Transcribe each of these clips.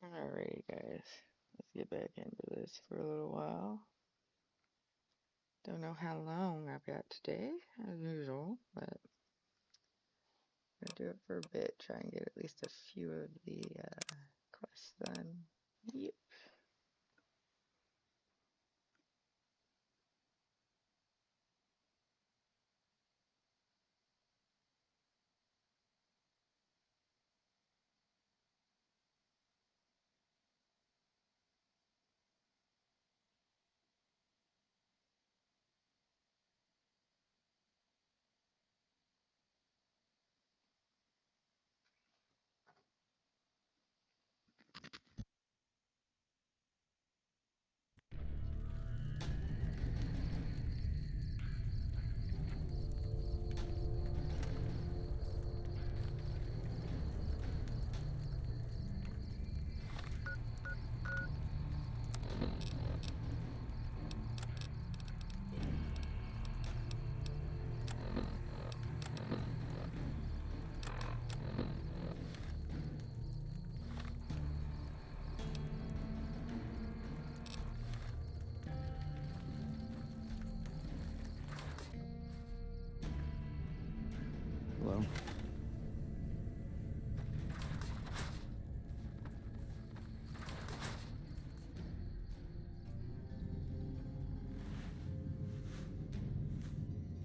Alrighty, guys. Let's get back into this for a little while. Don't know how long I've got today, as usual, but I'm gonna do it for a bit. Try and get at least a few of the quests done. Yep. Hello?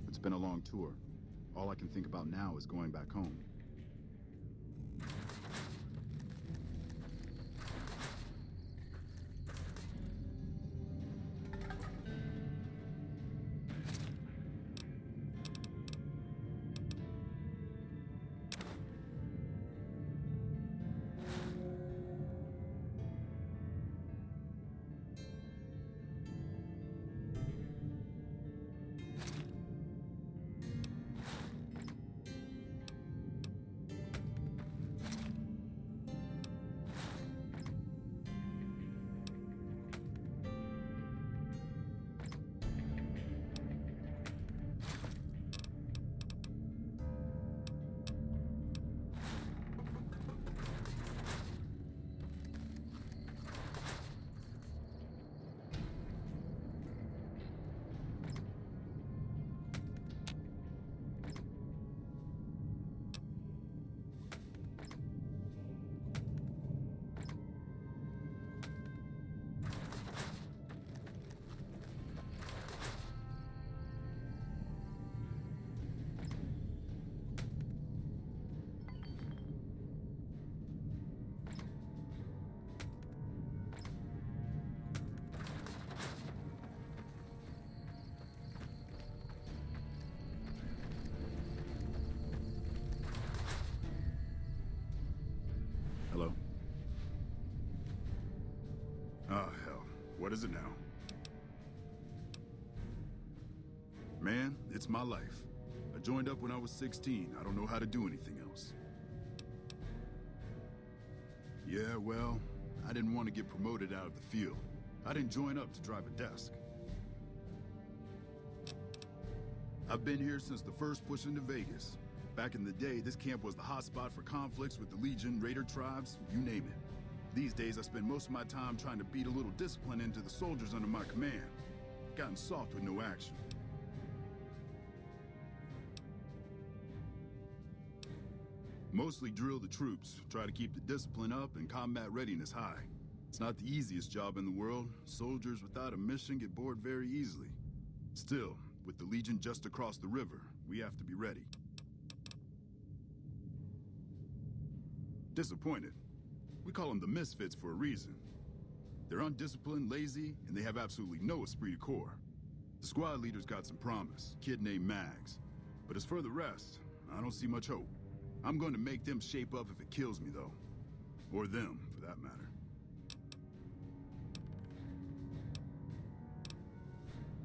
It's been a long tour. All I can think about now is going back home. Hello? Oh, hell. What is it now? Man, it's my life. I joined up when I was 16. I don't know how to do anything else. Yeah, well, I didn't want to get promoted out of the field. I didn't join up to drive a desk. I've been here since the first push into Vegas. Back in the day, this camp was the hotspot for conflicts with the Legion, Raider tribes, you name it. These days, I spend most of my time trying to beat a little discipline into the soldiers under my command. I've gotten soft with no action. Mostly drill the troops, try to keep the discipline up and combat readiness high. It's not the easiest job in the world. Soldiers without a mission get bored very easily. Still, with the Legion just across the river, we have to be ready. Disappointed. We call them the Misfits for a reason. They're undisciplined, lazy, and they have absolutely no esprit de corps. The squad leader's got some promise, kid named Mags. But as for the rest, I don't see much hope. I'm going to make them shape up if it kills me, though. Or them, for that matter.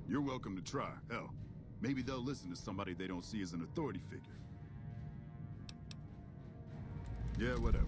You're welcome to try. Hell, maybe they'll listen to somebody they don't see as an authority figure. Yeah, whatever.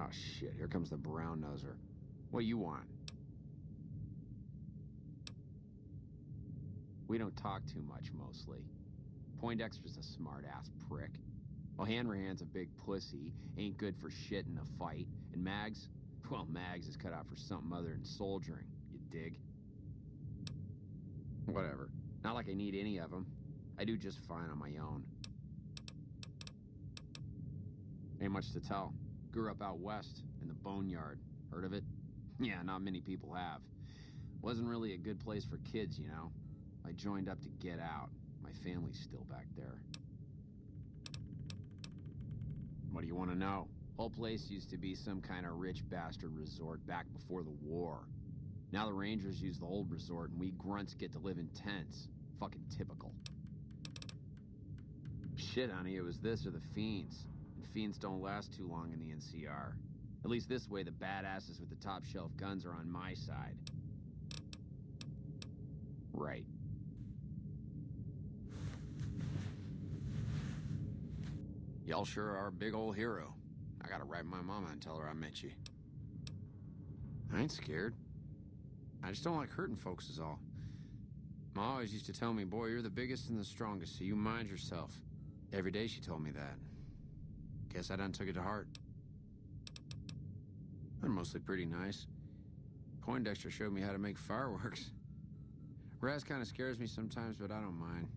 Oh, shit. Here comes the brown-noser. What you want? We don't talk too much, mostly. Poindexter's a smart-ass prick. Well, Hanrahan's a big pussy, ain't good for shit in a fight. And Mags? Well, Mags is cut out for something other than soldiering, you dig? Whatever. Not like I need any of them. I do just fine on my own. Ain't much to tell. Grew up out west, in the Boneyard. Heard of it? Yeah, not many people have. Wasn't really a good place for kids, you know? I joined up to get out. My family's still back there. What do you want to know? Whole place used to be some kind of rich bastard resort back before the war. Now the Rangers use the old resort and we grunts get to live in tents. Fucking typical. Shit, honey, it was this or the Fiends. And Fiends don't last too long in the NCR. At least this way the badasses with the top shelf guns are on my side. Right. Y'all sure are a big old hero. I gotta write my mama and tell her I met you. I ain't scared. I just don't like hurting folks is all. Ma always used to tell me, boy, you're the biggest and the strongest, so you mind yourself. Every day she told me that. Guess I done took it to heart. They're mostly pretty nice. Poindexter showed me how to make fireworks. Raz kind of scares me sometimes, but I don't mind.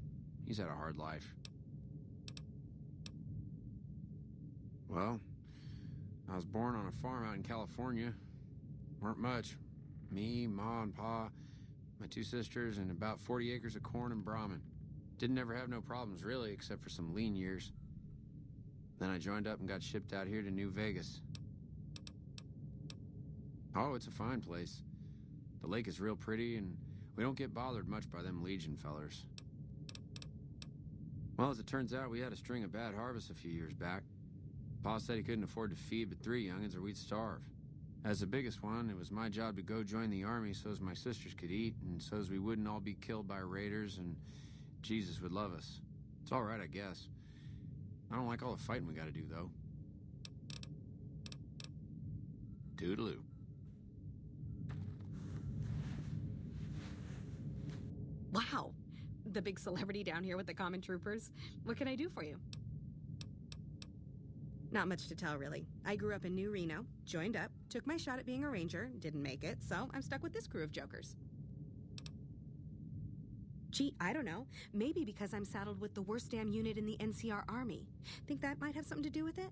He's had a hard life. Well, I was born on a farm out in California. Weren't much. Me, Ma, and Pa, my 2 sisters, and about 40 acres of corn and Brahmin. Didn't ever have no problems, really, except for some lean years. Then I joined up and got shipped out here to New Vegas. Oh, it's a fine place. The lake is real pretty, and we don't get bothered much by them Legion fellers. Well, as it turns out, we had a string of bad harvests a few years back. Pa said he couldn't afford to feed but 3 youngins or we'd starve. As the biggest one, it was my job to go join the army so's my sisters could eat and so's we wouldn't all be killed by raiders and Jesus would love us. It's all right, I guess. I don't like all the fighting we gotta do, though. Toodaloo. Wow. The big celebrity down here with the common troopers. What can I do for you? Not much to tell, really. I grew up in New Reno, joined up, took my shot at being a ranger, didn't make it, so I'm stuck with this crew of jokers. Gee, I don't know. Maybe because I'm saddled with the worst damn unit in the NCR Army. Think that might have something to do with it?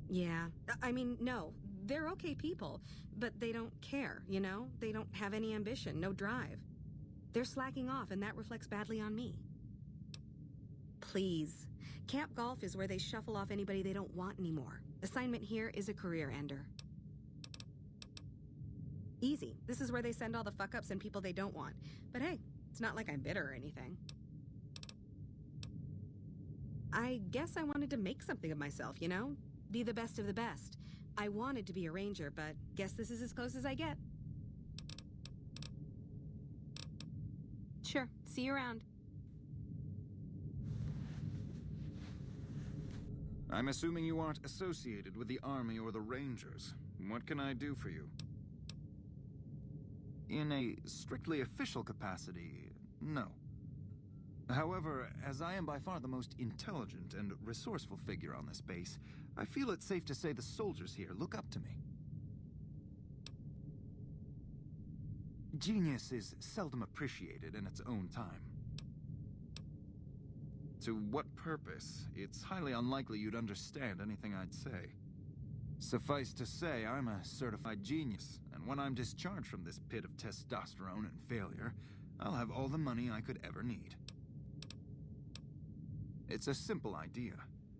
Yeah. I mean, no. They're okay people, but they don't care, you know? They don't have any ambition, no drive. They're slacking off, and that reflects badly on me. Please. Camp Golf is where they shuffle off anybody they don't want anymore. Assignment here is a career ender. Easy. This is where they send all the fuck-ups and people they don't want. But hey, it's not like I'm bitter or anything. I guess I wanted to make something of myself, you know? Be the best of the best. I wanted to be a ranger, but guess this is as close as I get. Sure. See you around. I'm assuming you aren't associated with the Army or the Rangers. What can I do for you? In a strictly official capacity, no. However, as I am by far the most intelligent and resourceful figure on this base, I feel it's safe to say the soldiers here look up to me. Genius is seldom appreciated in its own time. To what purpose? It's highly unlikely you'd understand anything I'd say. Suffice to say, I'm a certified genius, and when I'm discharged from this pit of testosterone and failure, I'll have all the money I could ever need. It's a simple idea.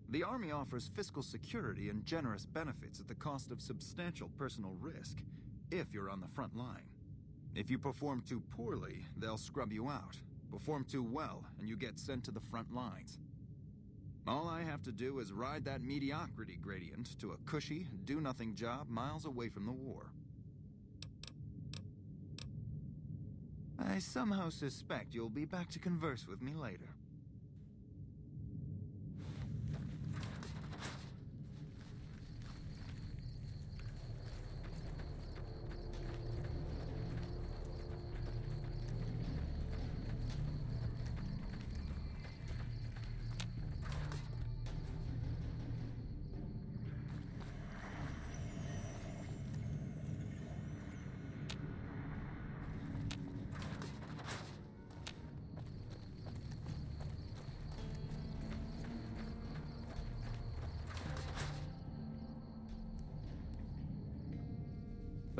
The Army offers fiscal security and generous benefits at the cost of substantial personal risk, if you're on the front line. If you perform too poorly, they'll scrub you out. Perform too well, and you get sent to the front lines. All I have to do is ride that mediocrity gradient to a cushy, do-nothing job miles away from the war. I somehow suspect you'll be back to converse with me later.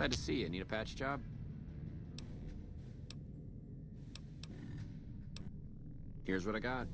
Glad to see you. Need a patch job? Here's what I got.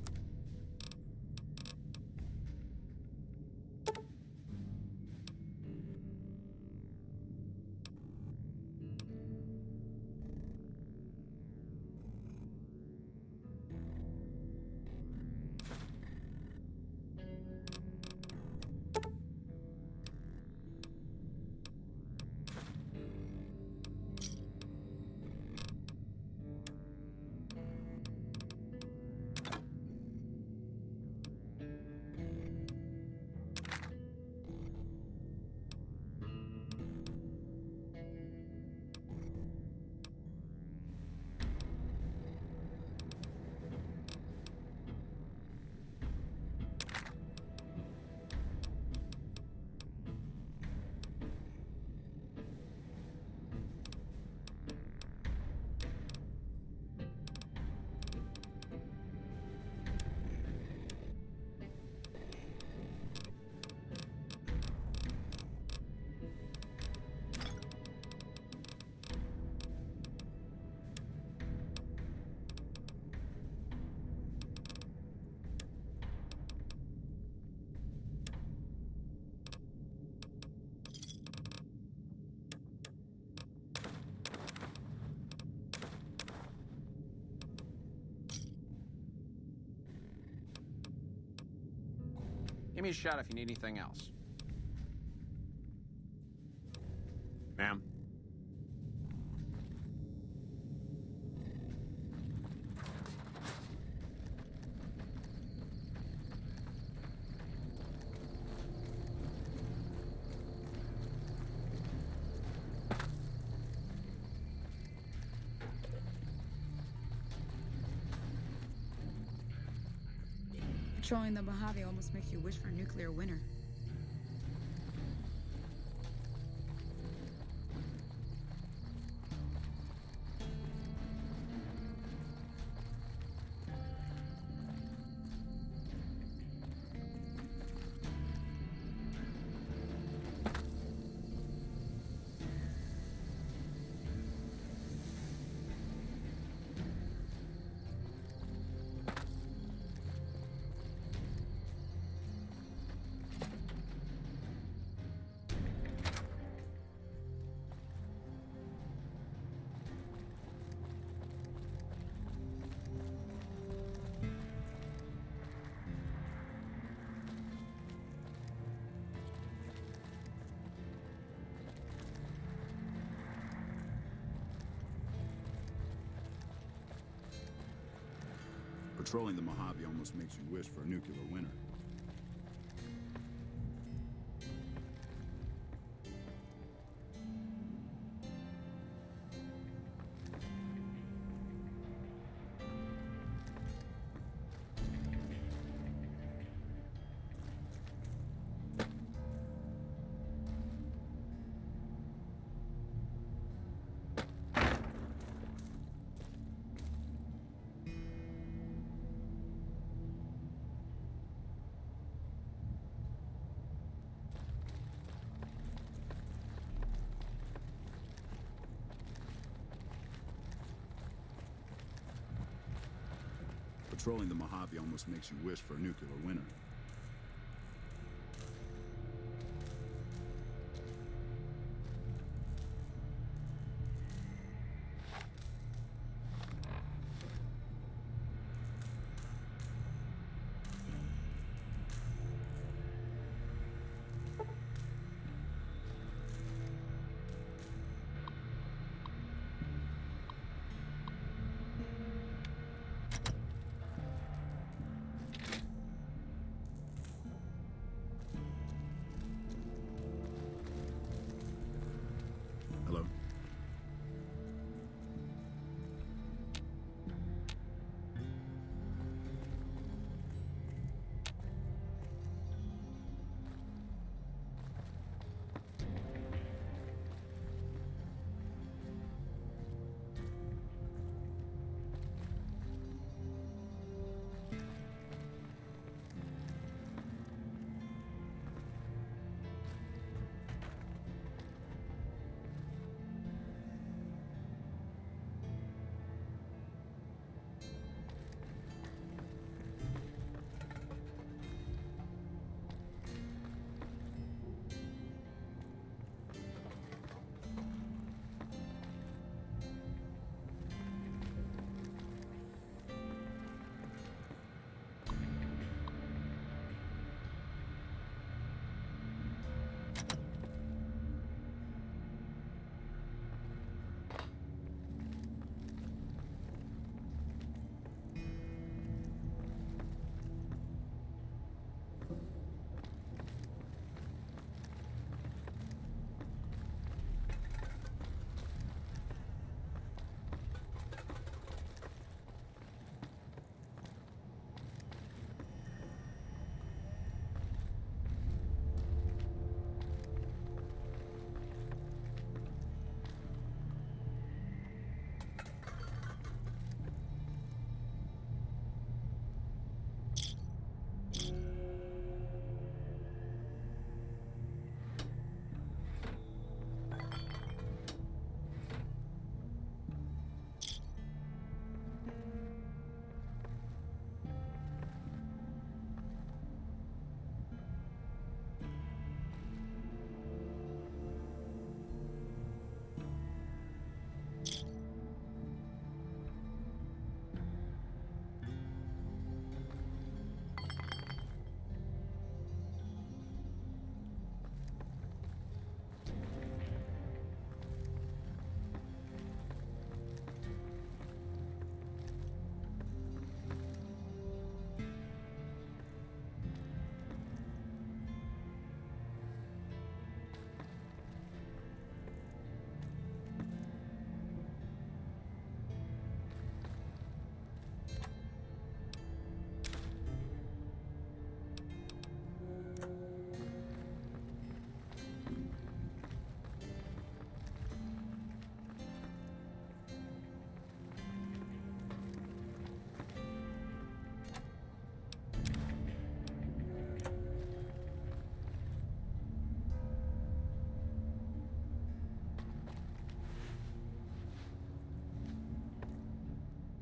Give me a shot if you need anything else. Ma'am? Patrolling the Mojave almost makes you wish for a nuclear winter. Patrolling the Mojave almost makes you wish for a nuclear winter. Patrolling the Mojave almost makes you wish for a nuclear winter.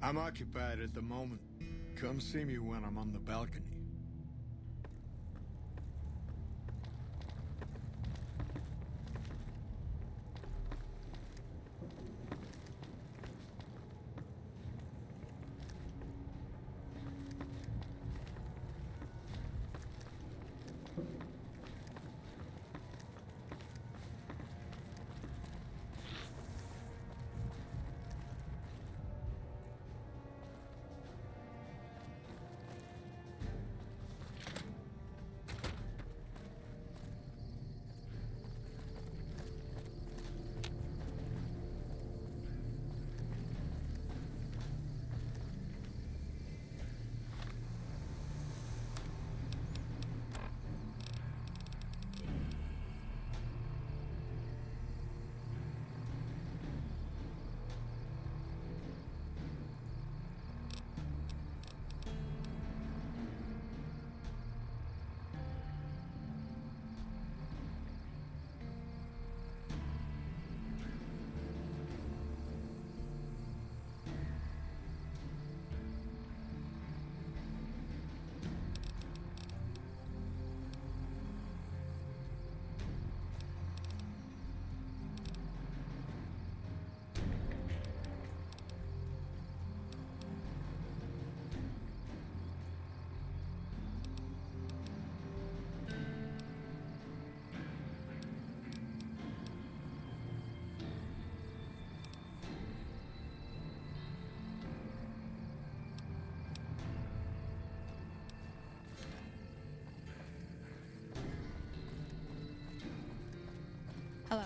I'm occupied at the moment. Come see me when I'm on the balcony. Hello.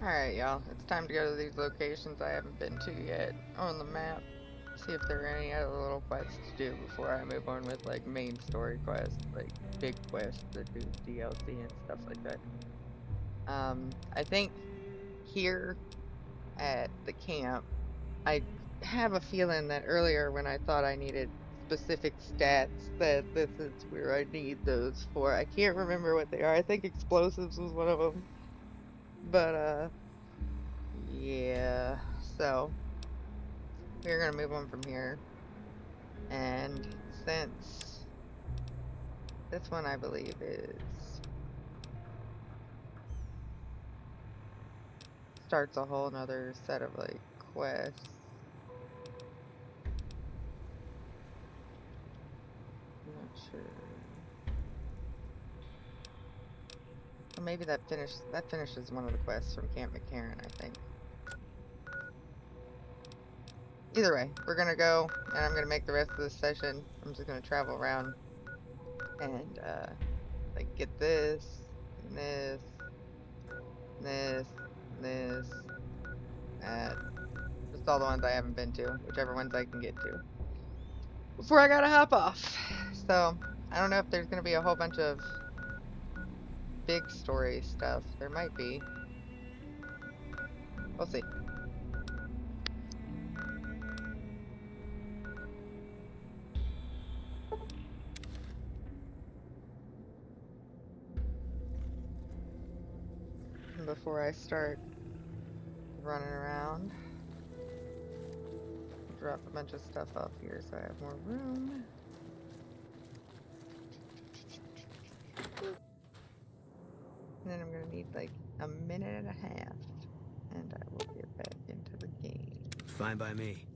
Alright, y'all. It's time to go to these locations I haven't been to yet on the map. See if there are any other little quests to do before I move on with, like, main story quests, like, big quests that do DLC and stuff like that. I think here at the camp, I have a feeling that earlier when I thought I needed specific stats, that this is where I need those for. I can't remember what they are. I think explosives was one of them. But, yeah. So, we're gonna move on from here. And since this one I believe starts a whole nother set of like quests. I'm not sure. Or maybe that finishes one of the quests from Camp McCarran, I think. Either way, we're gonna go and I'm gonna make the rest of this session. I'm just gonna travel around and like get this and this and this and this. Just all the ones I haven't been to, whichever ones I can get to, before I gotta hop off. So, I don't know if there's gonna be a whole bunch of big story stuff. There might be. We'll see. Before I start running around, drop a bunch of stuff off here so I have more room. And then I'm gonna need like a minute and a half, and I will get back into the game. Fine by me.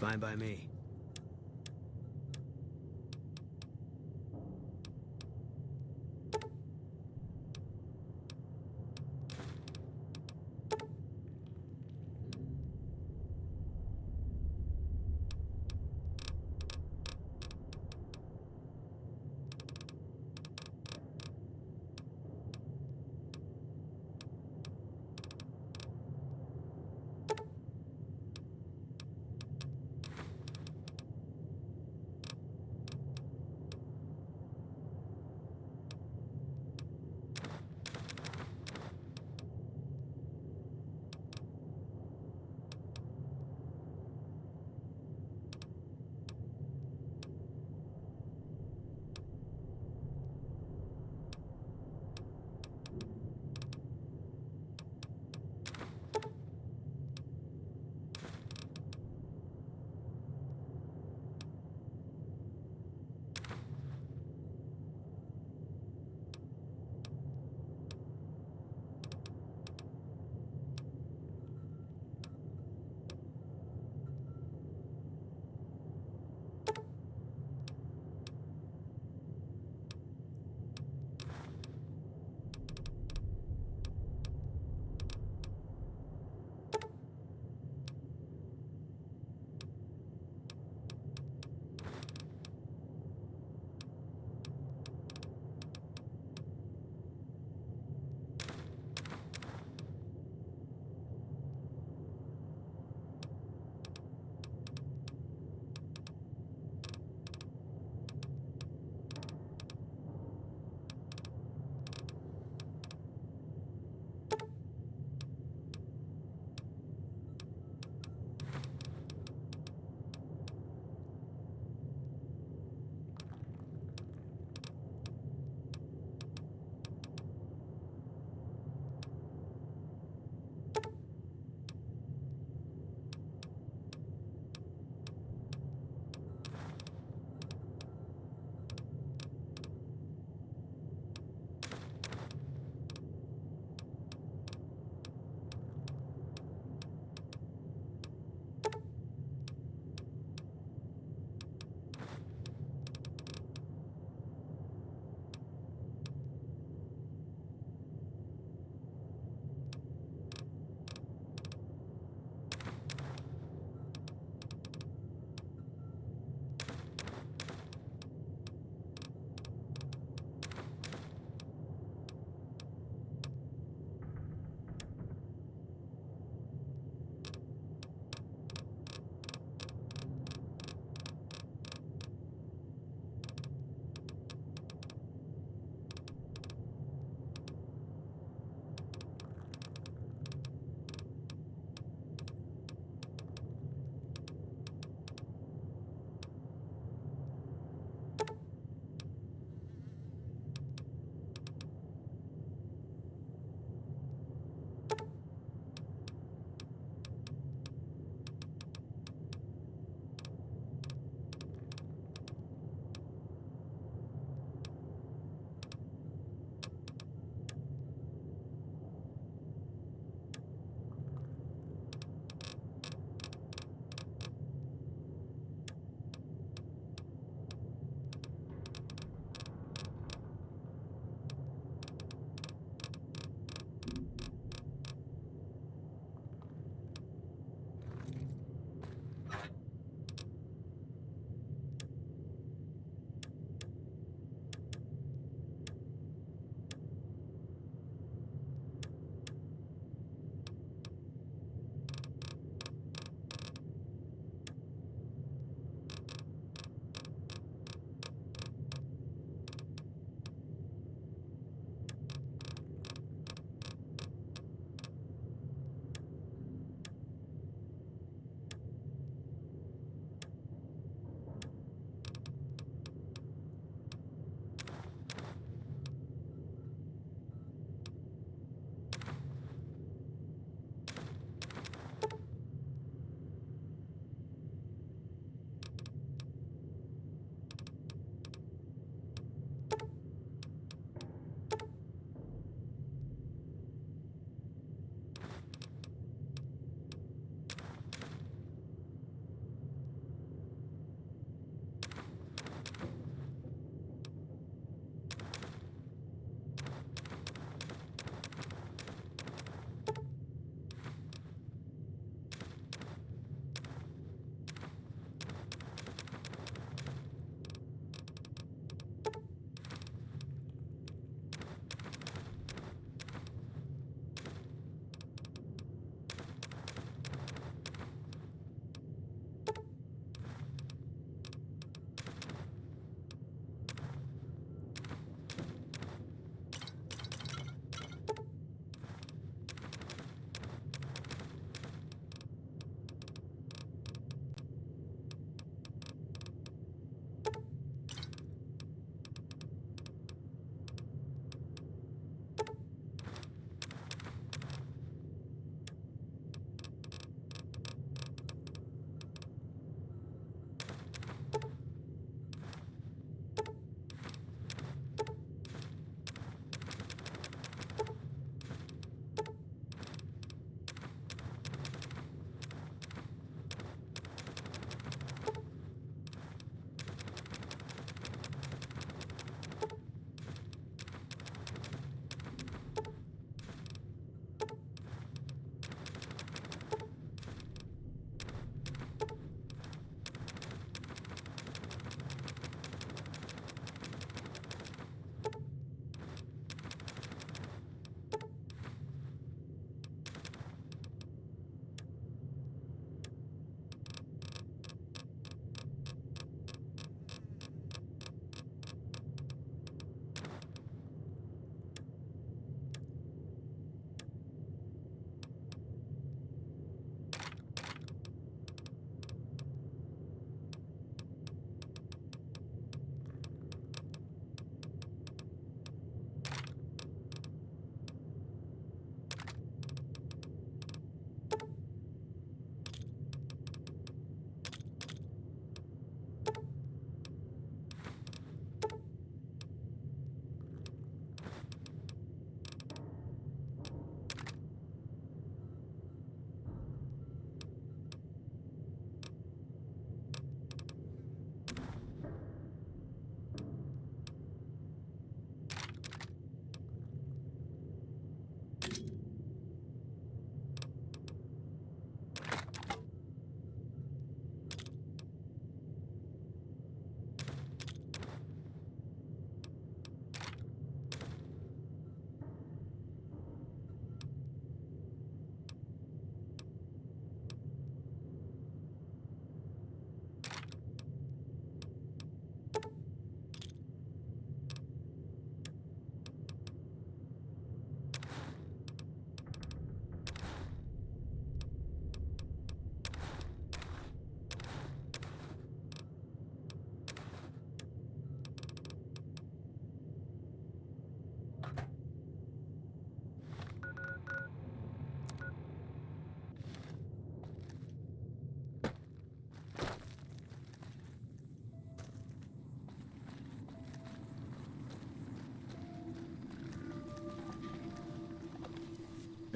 Fine by me.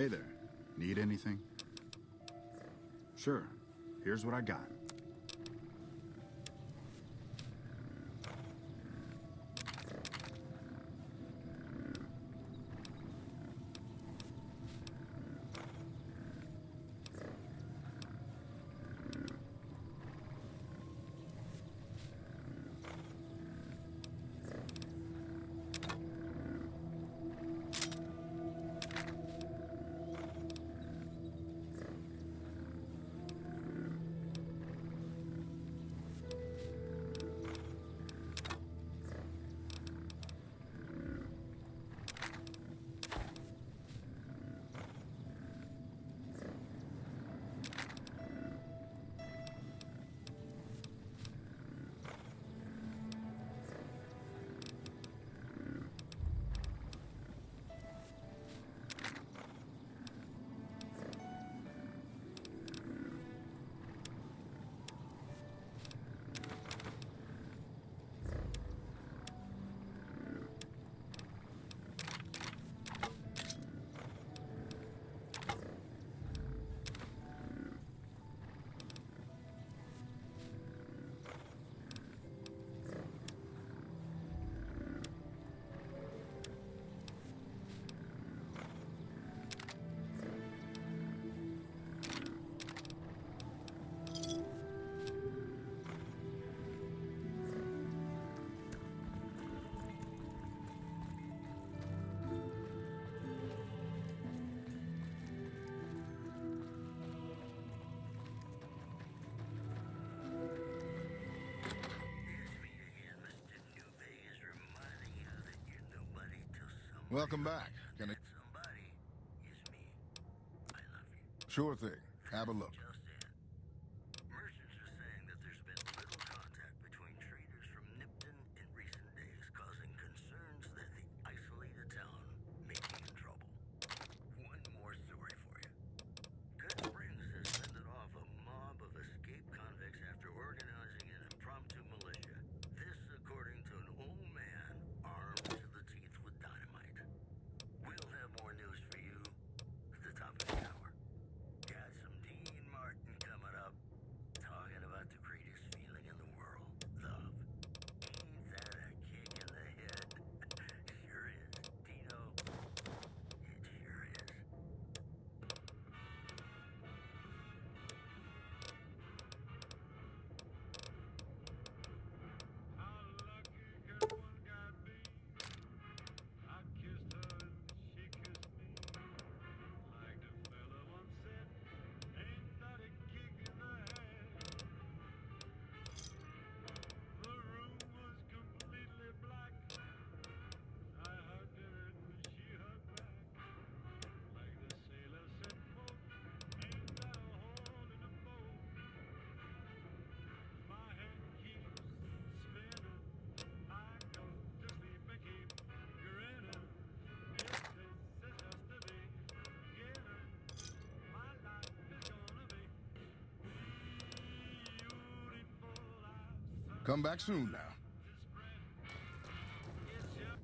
Hey there. Need anything? Sure. Here's what I got. Welcome back. Gonna... Sure thing. Have a look. Merchants are saying that there's been little contact between traders from Nipton in recent days, causing concerns that the isolated town may be in trouble. One more story for you. Good Springs has fended off a mob of escaped convicts after organizing an impromptu militia. This according to an old man armed to the teeth with dynamite. We'll have more news for you at the top of the hour. Got some Dean Martin coming up, talking about the greatest feeling in the world, love. Ain't that a kick in the head? Sure is, Dino. It sure is. How lucky could one guy be? I kissed her and she kissed me. Like the fella once said, ain't that a kick in the head? The room was completely black. I hugged her and she hugged back. Like the sailor said, folks, ain't that a hole in a boat? My head keeps spinning. I go to sleep and keep grinning. If this is just the beginning, my life is gonna be beautiful. I've Come back soon now. it's your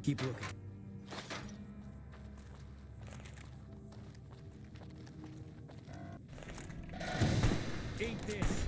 Keep looking. Eat this.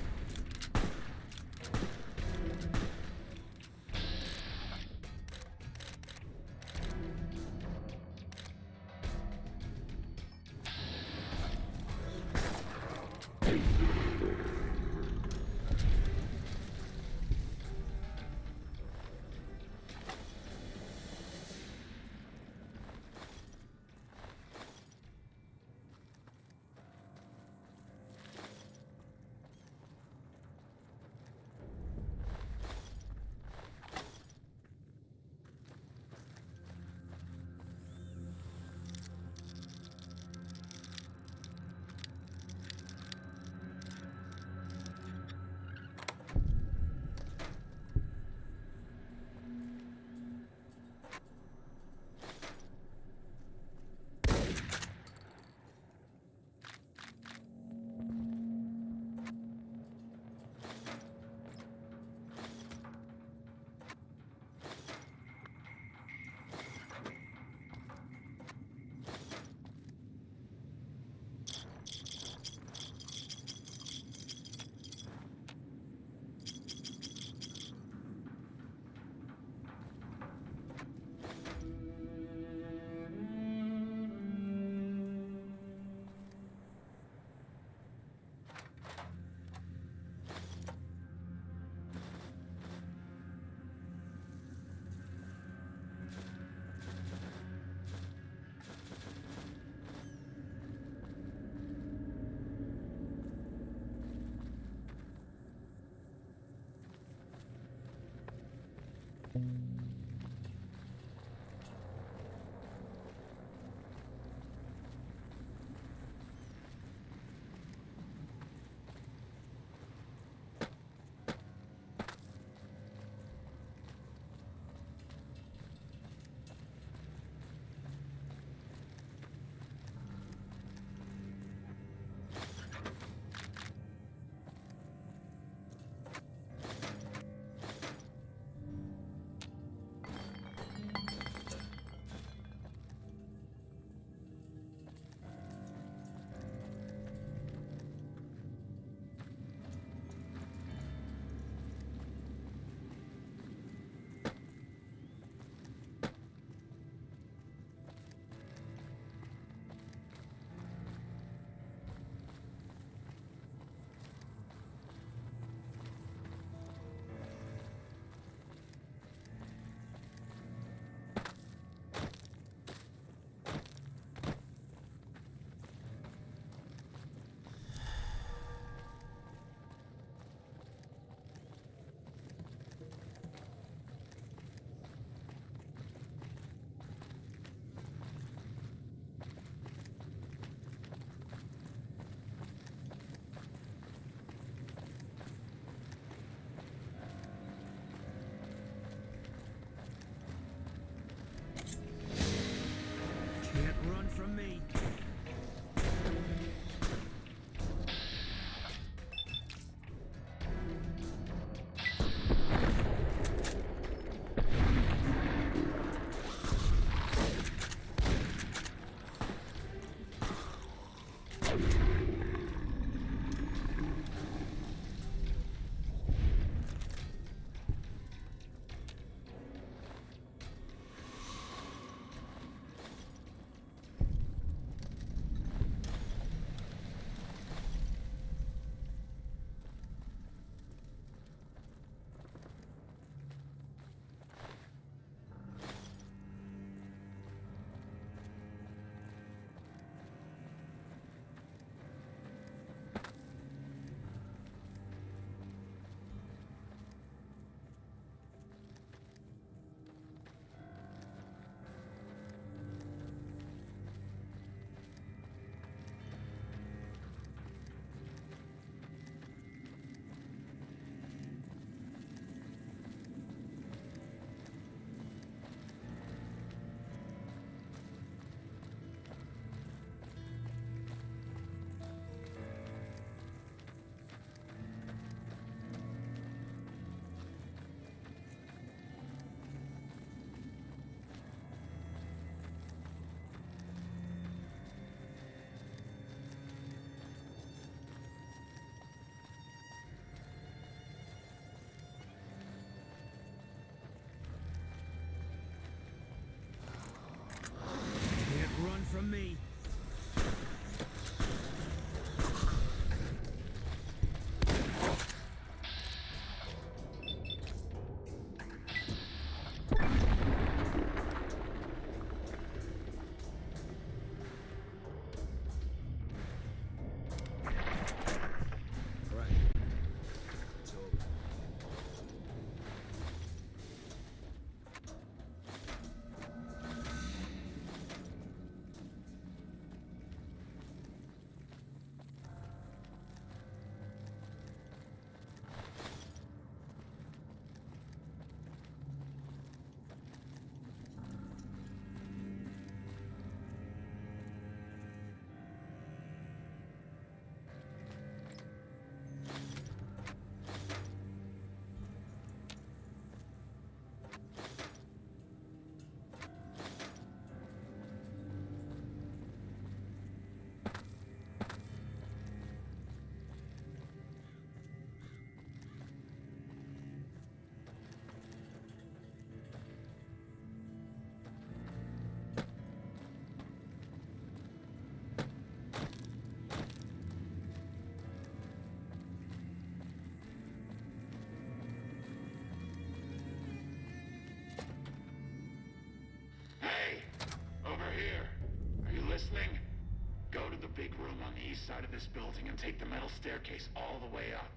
this building and take the metal staircase all the way up.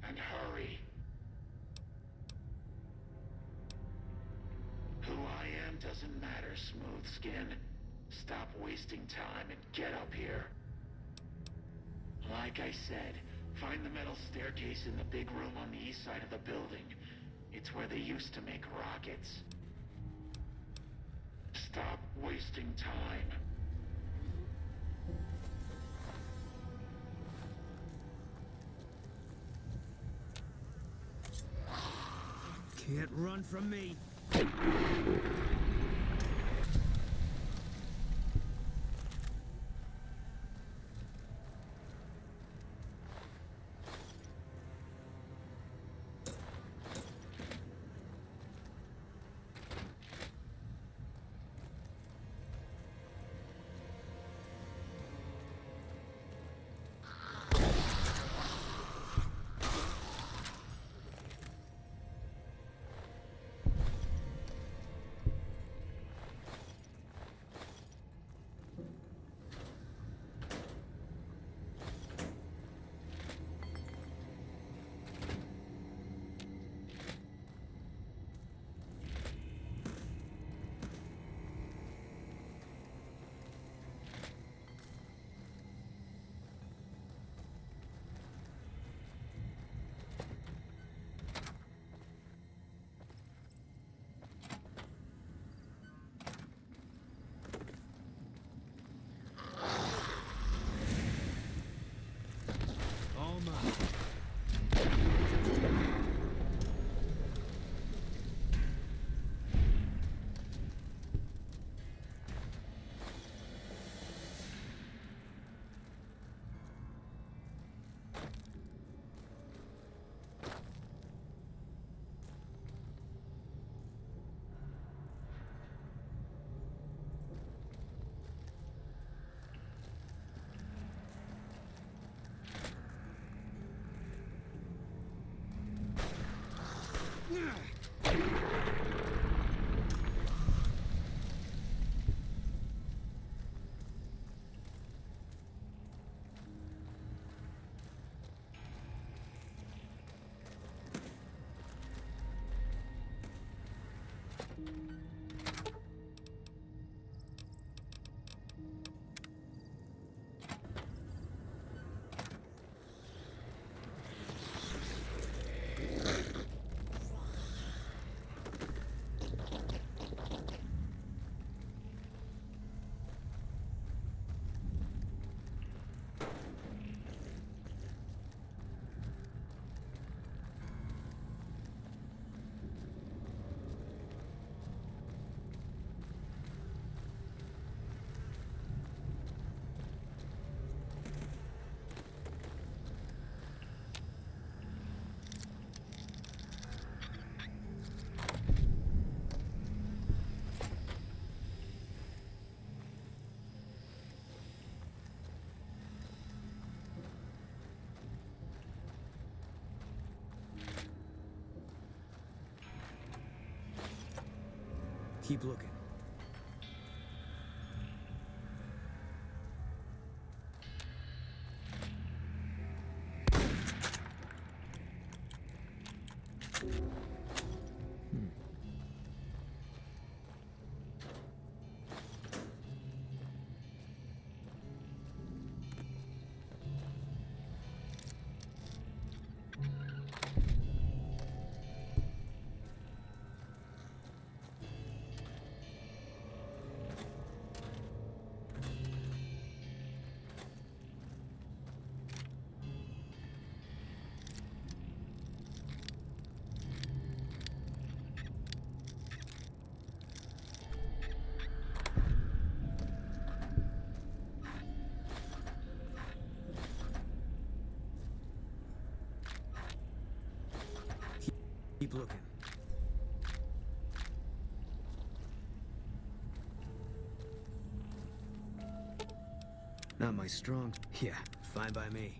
And hurry. Who I am doesn't matter, Smooth Skin. Stop wasting time and get up here. Like I said, find the metal staircase in the big room on the east side of the building. It's where they used to make rockets. Stop wasting time. Can't run from me. All mine. Keep looking. Keep looking. Not my strong... Yeah, fine by me.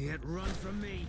can't run from me.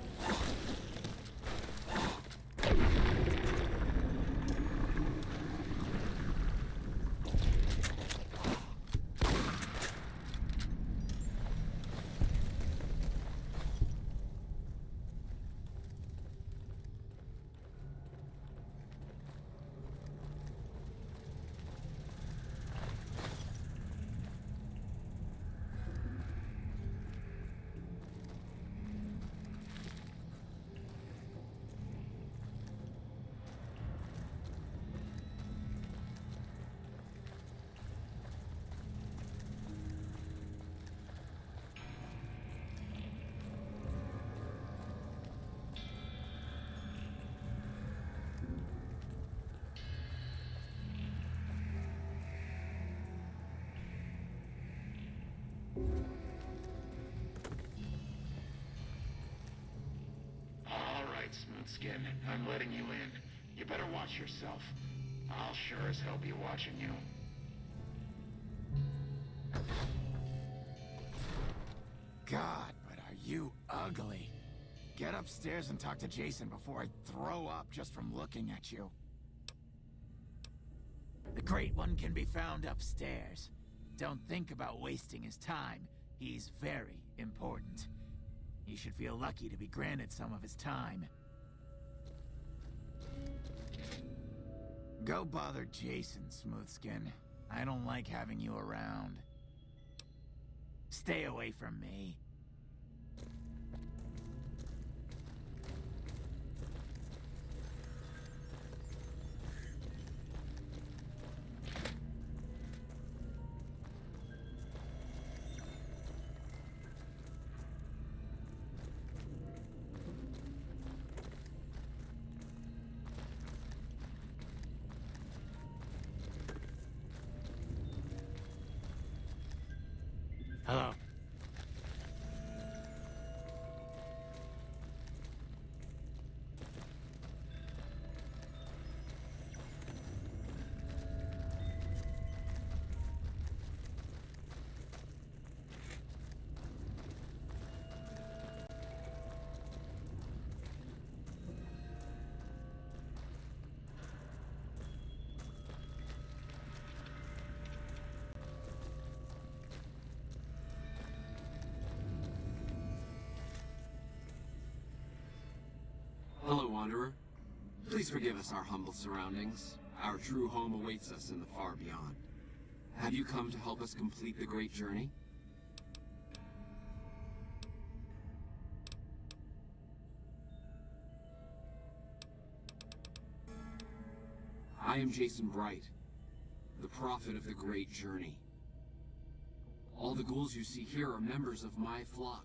All right, Smoothskin. I'm letting you in. You better watch yourself. I'll sure as hell be watching you. God, but are you ugly. Get upstairs and talk to Jason before I throw up just from looking at you. The Great One can be found upstairs. Don't think about wasting his time. He's very important. You should feel lucky to be granted some of his time. Go bother Jason, Smoothskin. I don't like having you around. Stay away from me. Hello. Hello, Wanderer. Please forgive us our humble surroundings. Our true home awaits us in the far beyond. Have you come to help us complete the great journey? I am Jason Bright, the prophet of the great journey. All the ghouls you see here are members of my flock.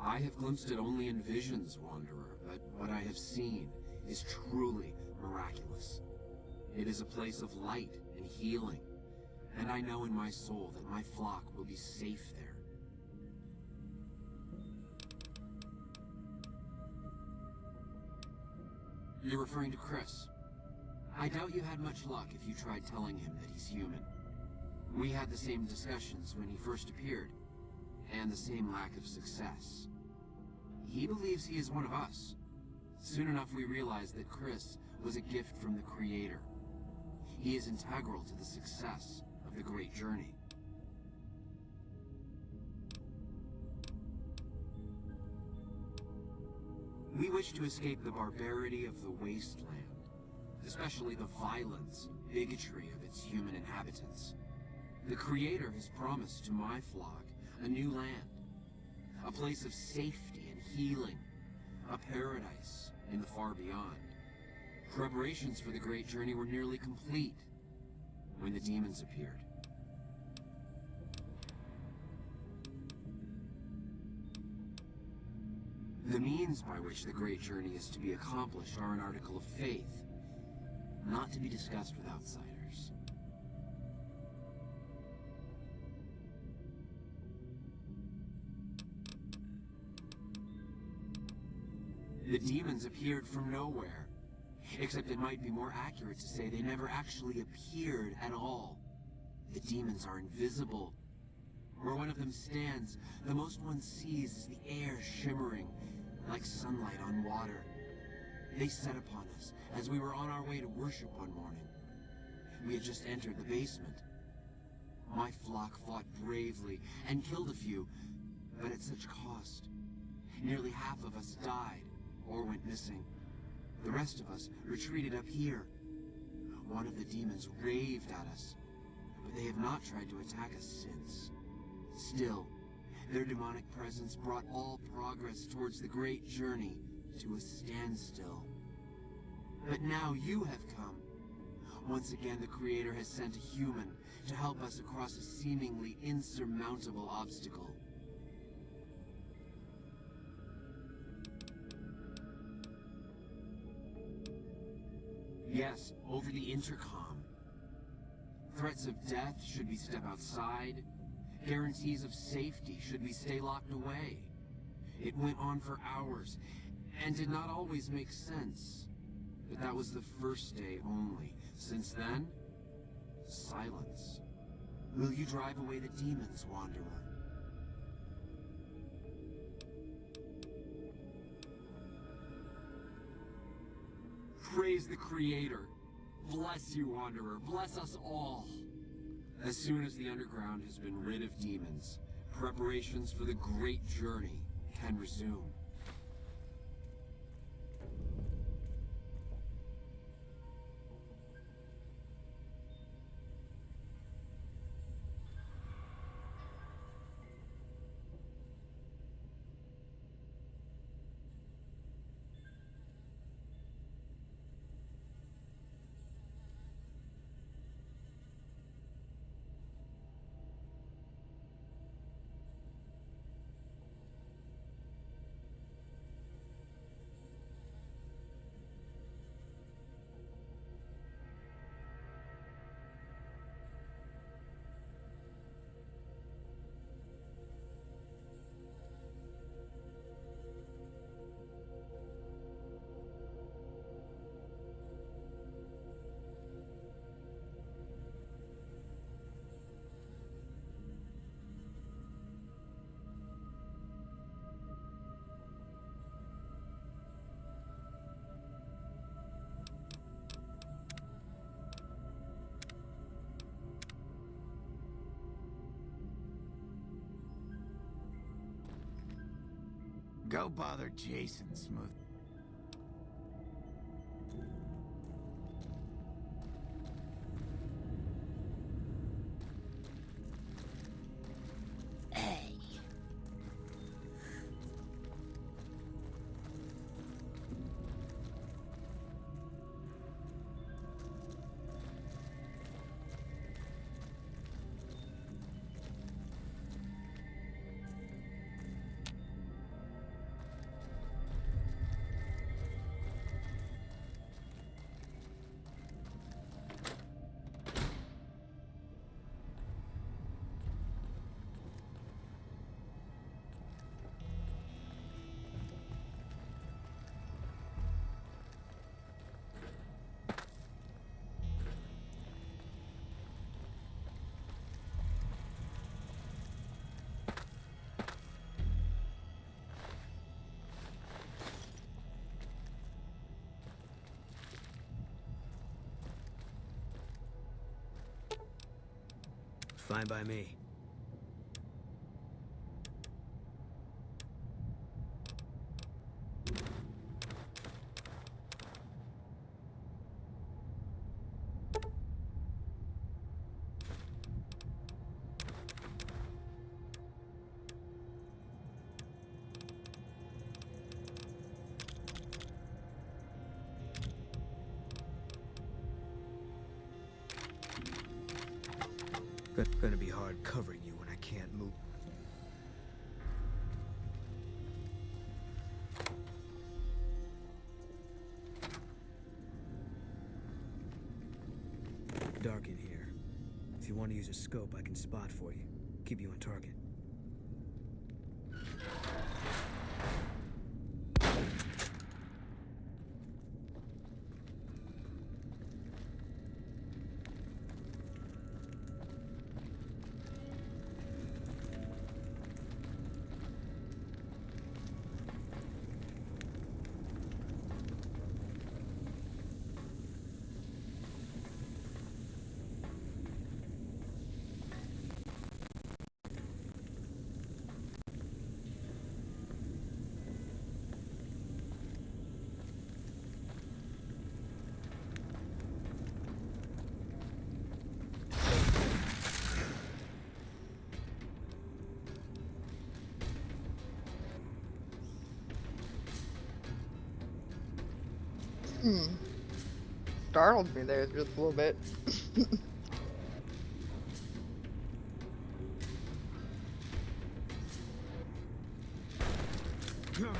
I have glimpsed it only in visions, Wanderer, but what I have seen is truly miraculous. It is a place of light and healing, and I know in my soul that my flock will be safe there. You're referring to Chris. I doubt you had much luck if you tried telling him that he's human. We had the same discussions when he first appeared, and the same lack of success. He believes he is one of us. Soon enough we realized that Chris was a gift from the Creator. He is integral to the success of the great journey. We wish to escape the barbarity of the wasteland, especially the violence and bigotry of its human inhabitants. The Creator has promised to my flock a new land, a place of safety and healing, a paradise in the far beyond. Preparations for the great journey were nearly complete when the demons appeared. The means by which the great journey is to be accomplished are an article of faith, not to be discussed with outsiders. The demons appeared from nowhere, Except it might be more accurate to say they never actually appeared at all. The demons are invisible. Where one of them stands, the most one sees is the air shimmering, like sunlight on water. They set upon us as we were on our way to worship one morning. We had just entered the basement. My flock fought bravely and killed a few, but at such cost. Nearly half of us died or went missing. The rest of us retreated up here. One of the demons raved at us, but they have not tried to attack us since. Still, their demonic presence brought all progress towards the great journey to a standstill. But now you have come. Once again, the Creator has sent a human to help us across a seemingly insurmountable obstacle. Yes, over the intercom. Threats of death should we step outside. Guarantees of safety should we stay locked away. It went on for hours, and did not always make sense. But that was the first day only. Since then, silence. Will you drive away the demons, Wanderer? Praise the Creator. Bless you, Wanderer. Bless us all. As soon as the underground has been rid of demons, preparations for the great journey can resume. Go bother Jason, Smooth. Fine by me. Gonna be hard covering you when I can't move. Dark in here. If you want to use a scope, I can spot for you. Keep you on target. Hmm. Startled me there just a little bit. Come on.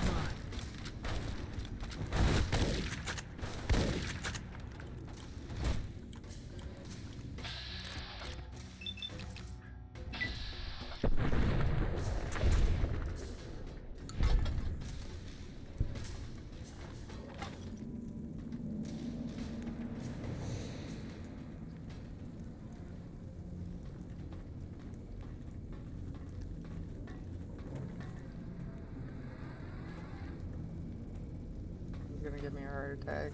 It's gonna give me a heart attack.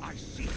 I see.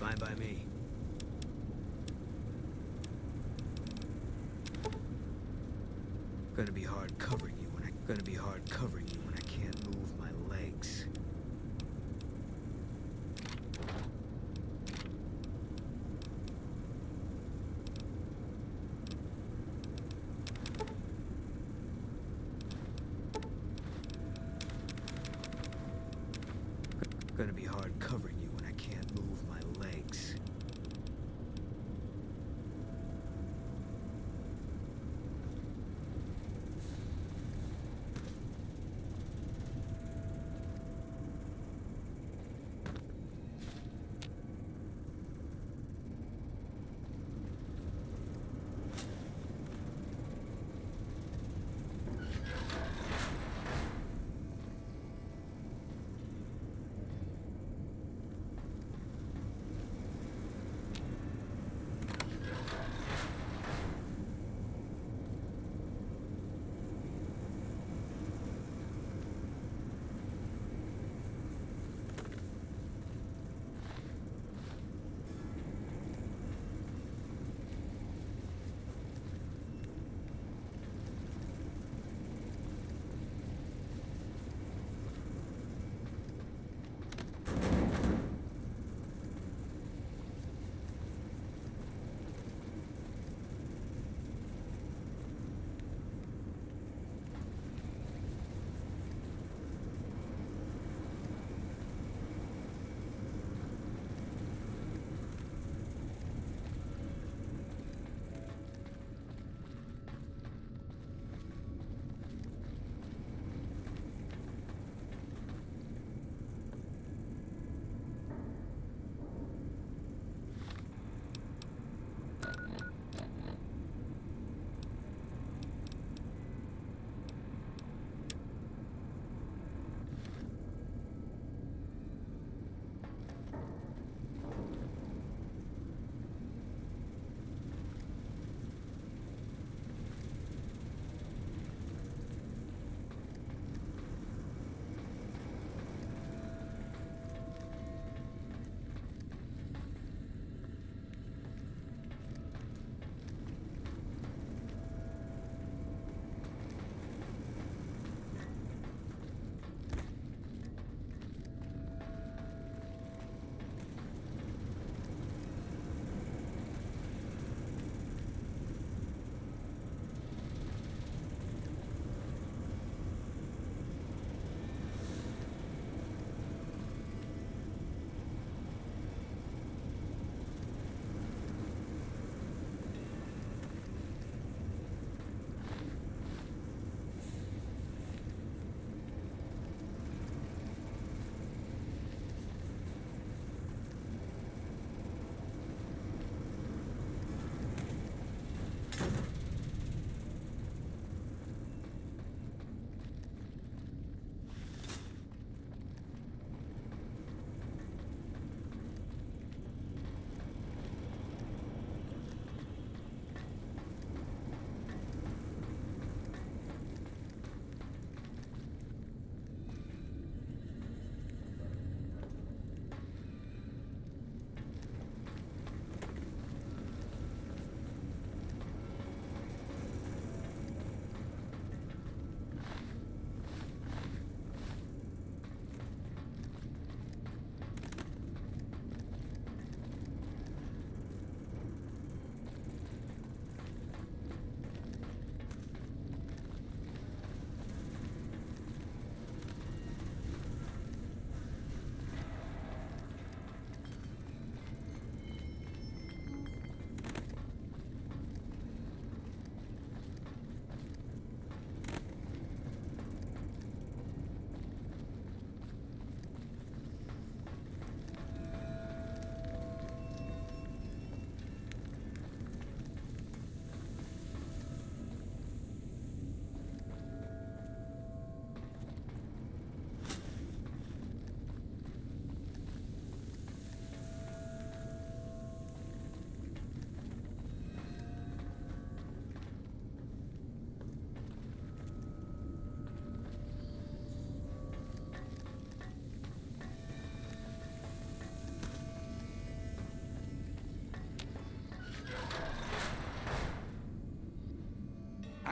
Fine by me. Gonna be hard covering you when I can't move my legs. Gonna be hard covering you when I can't move my legs.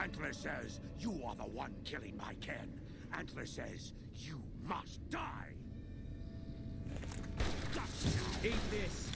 Antler says you are the one killing my kin. Antler says you must die. Eat this.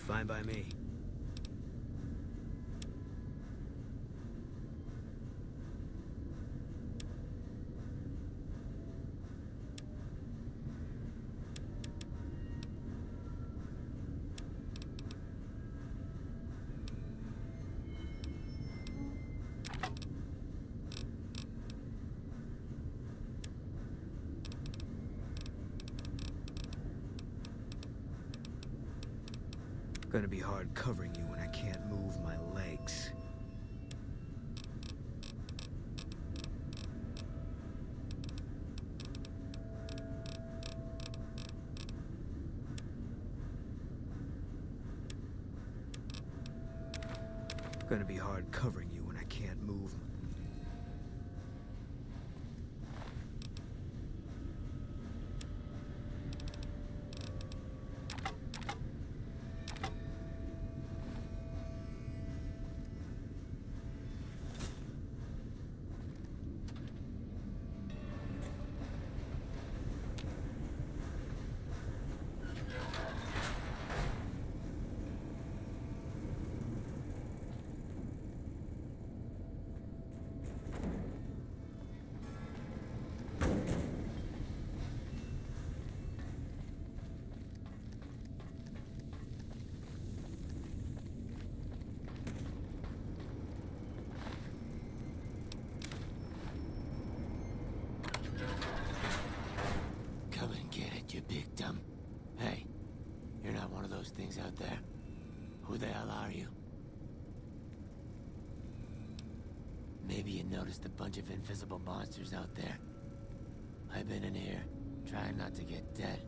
Fine by me. Gonna be hard covering you when I can't move my legs. Gonna be hard covering you when I can't move. Come and get it, you big dumb. Hey, you're not one of those things out there. Who the hell are you? Maybe you noticed a bunch of invisible monsters out there. I've been in here, trying not to get dead.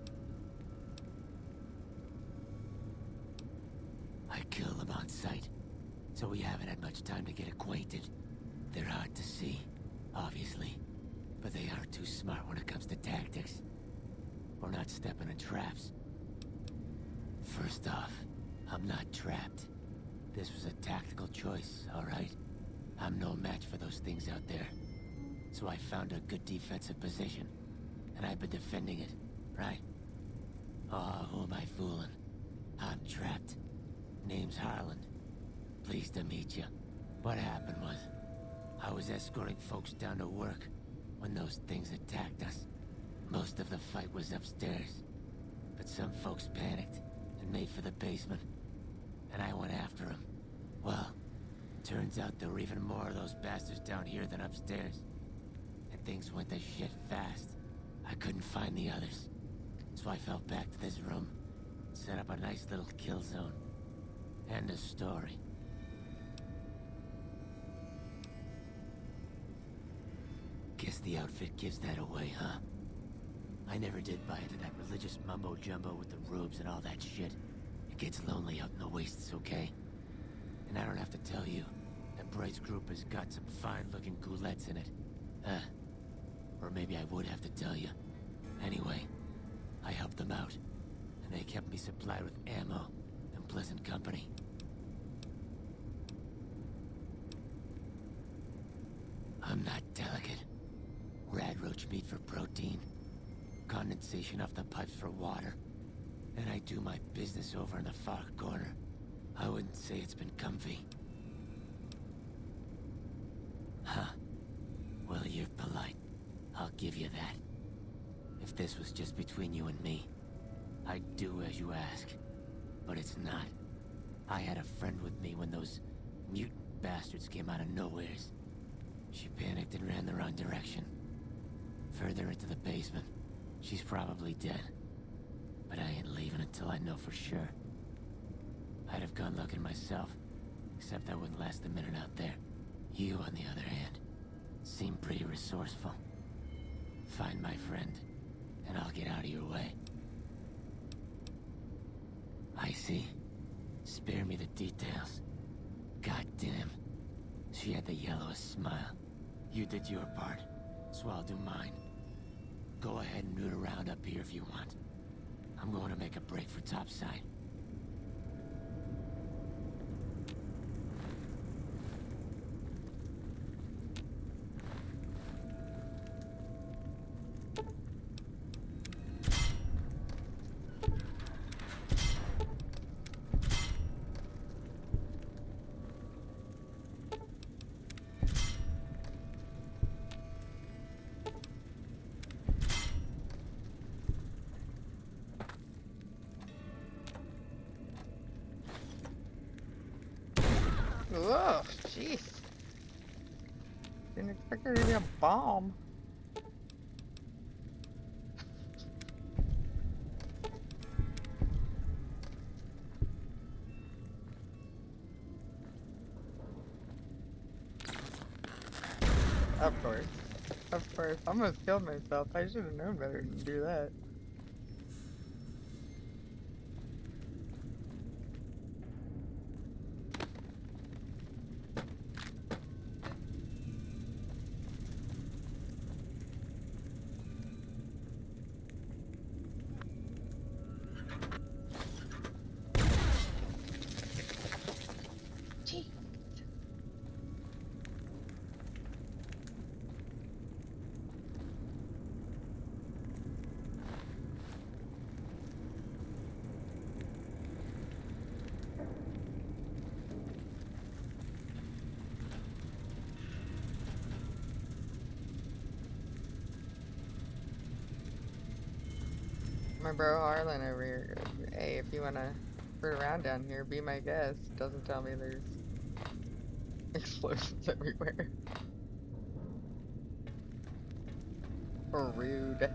I kill them on sight, so we haven't had much time to get acquainted. They're hard to see, obviously, but they aren't too smart when it comes to tactics. We're not stepping in traps. First off, I'm not trapped. This was a tactical choice, all right? I'm no match for those things out there. So I found a good defensive position, and I've been defending it, right? Oh, who am I fooling? I'm trapped. Name's Harland. Pleased to meet you. What happened was, I was escorting folks down to work when those things attacked us. Most of the fight was upstairs, but some folks panicked and made for the basement, and I went after them. Well, turns out there were even more of those bastards down here than upstairs, and things went to shit fast. I couldn't find the others, so I fell back to this room, set up a nice little kill zone. End of story. Guess the outfit gives that away, huh? I never did buy into that religious mumbo-jumbo with the robes and all that shit. It gets lonely out in the wastes, okay? And I don't have to tell you, that Bright's group has got some fine-looking goulettes in it. Or maybe I would have to tell you. Anyway, I helped them out, and they kept me supplied with ammo and pleasant company. I'm not delicate. Radroach meat for protein, condensation off the pipes for water, and I do my business over in the far corner. I wouldn't say it's been comfy. Huh. Well, you're polite. I'll give you that. If this was just between you and me, I'd do as you ask. But it's not. I had a friend with me when those mutant bastards came out of nowheres. She panicked and ran the wrong direction. Further into the basement. She's probably dead. But I ain't leaving until I know for sure. I'd have gone looking myself, except I wouldn't last a minute out there. You, on the other hand, seem pretty resourceful. Find my friend, and I'll get out of your way. I see. Spare me the details. Goddamn. She had the yellowest smile. You did your part, so I'll do mine. Go ahead and root around up here if you want. I'm going to make a break for topside. Ugh, jeez. Didn't expect there to be a bomb. Of course. Of course. I almost killed myself. I should have known better than to do that. My bro Harlan over here goes, hey, if you wanna root around down here, be my guest. Doesn't tell me there's explosions everywhere. Rude.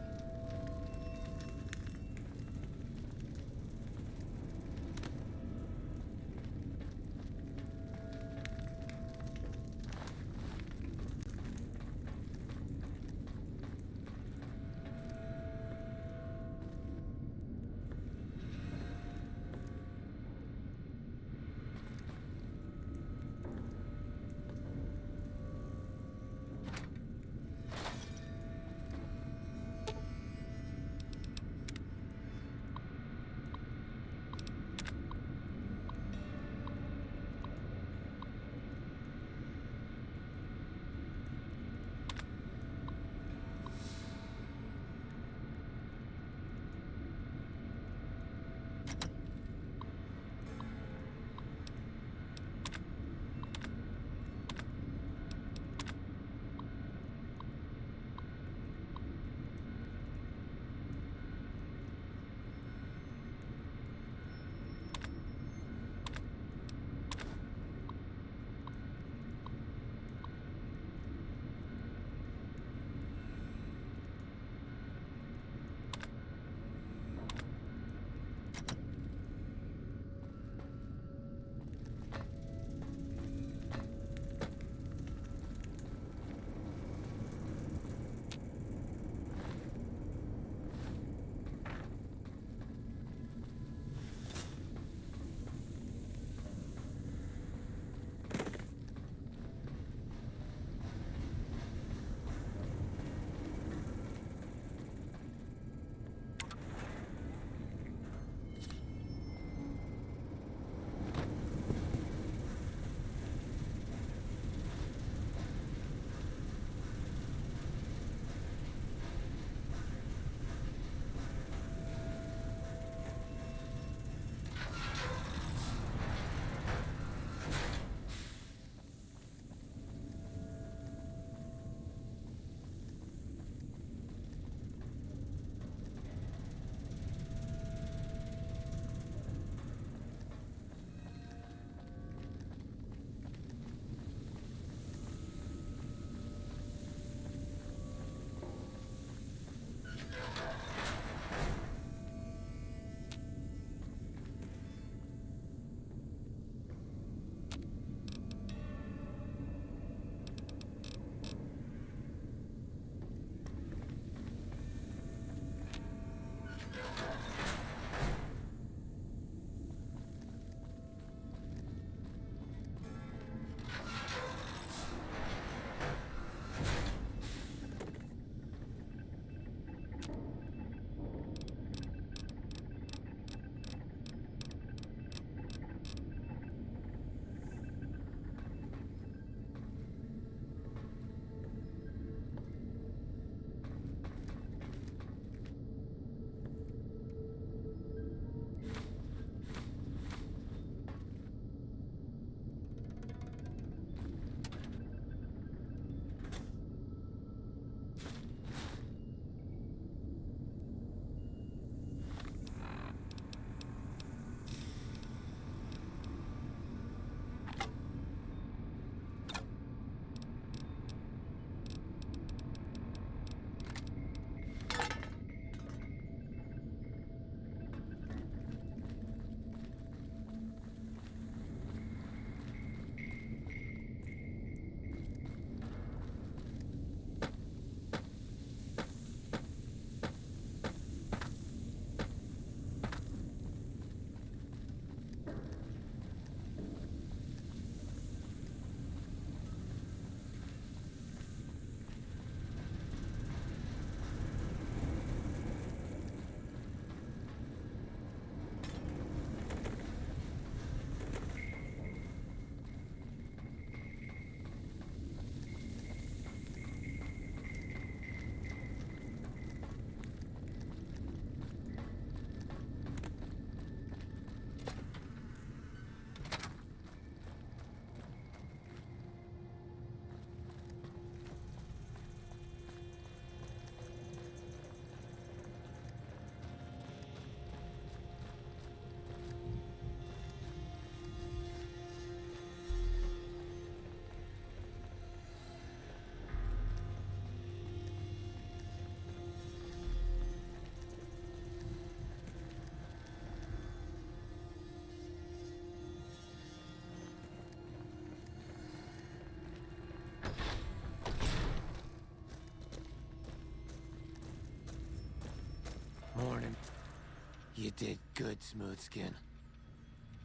did good, Smoothskin.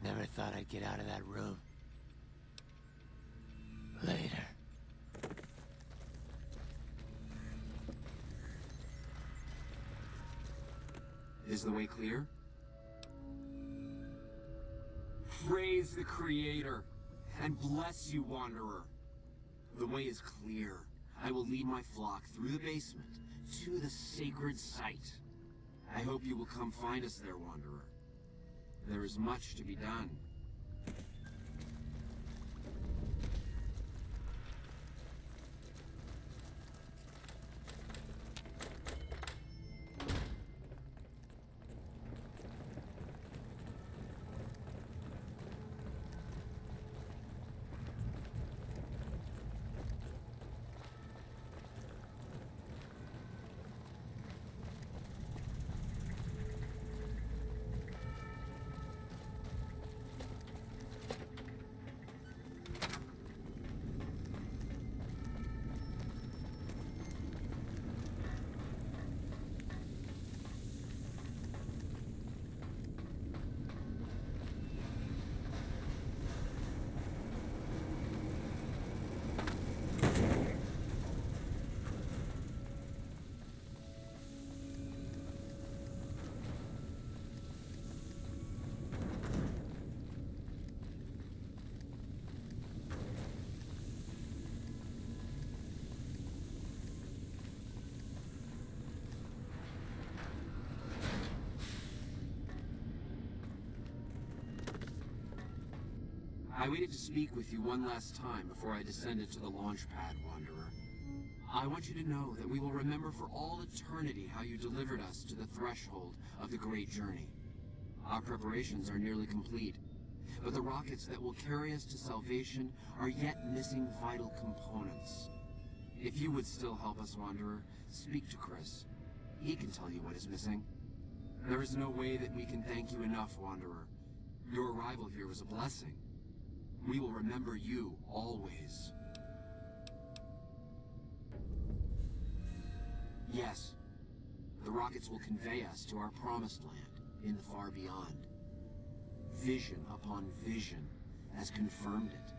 Never thought I'd get out of that room. Later. Is the way clear? Praise the Creator, and bless you, Wanderer. The way is clear. I will lead my flock through the basement to the sacred site. I hope you will come find us there, Wanderer. There is much to be done. I waited to speak with you one last time before I descended to the launch pad, Wanderer. I want you to know that we will remember for all eternity how you delivered us to the threshold of the great journey. Our preparations are nearly complete, but the rockets that will carry us to salvation are yet missing vital components. If you would still help us, Wanderer, speak to Chris. He can tell you what is missing. There is no way that we can thank you enough, Wanderer. Your arrival here was a blessing. We will remember you always. Yes, the rockets will convey us to our promised land in the far beyond. Vision upon vision has confirmed it.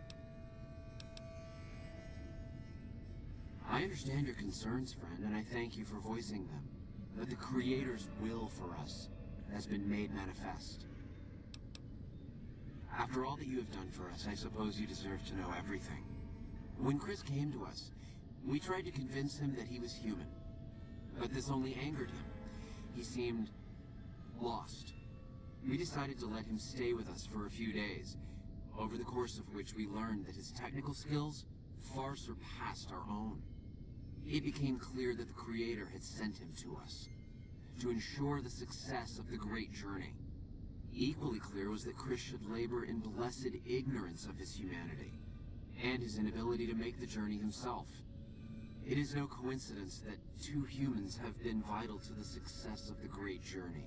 I understand your concerns, friend, and I thank you for voicing them. But the Creator's will for us has been made manifest. After all that you have done for us, I suppose you deserve to know everything. When Chris came to us, we tried to convince him that he was human. But this only angered him. He seemed lost. We decided to let him stay with us for a few days, over the course of which we learned that his technical skills far surpassed our own. It became clear that the Creator had sent him to us, to ensure the success of the great journey. Equally clear was that Chris should labor in blessed ignorance of his humanity, and his inability to make the journey himself. It is no coincidence that two humans have been vital to the success of the great journey.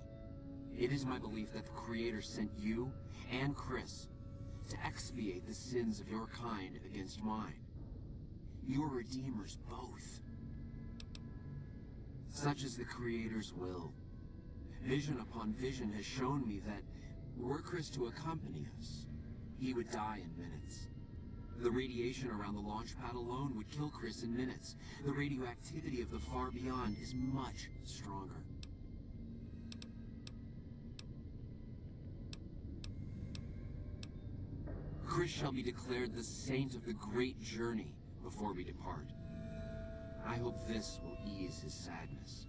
It is my belief that the Creator sent you and Chris to expiate the sins of your kind against mine. You are redeemers both. Such is the Creator's will. Vision upon vision has shown me that were Chris to accompany us, he would die in minutes. The radiation around the launch pad alone would kill Chris in minutes. The radioactivity of the far beyond is much stronger. Chris shall be declared the saint of the great journey before we depart. I hope this will ease his sadness.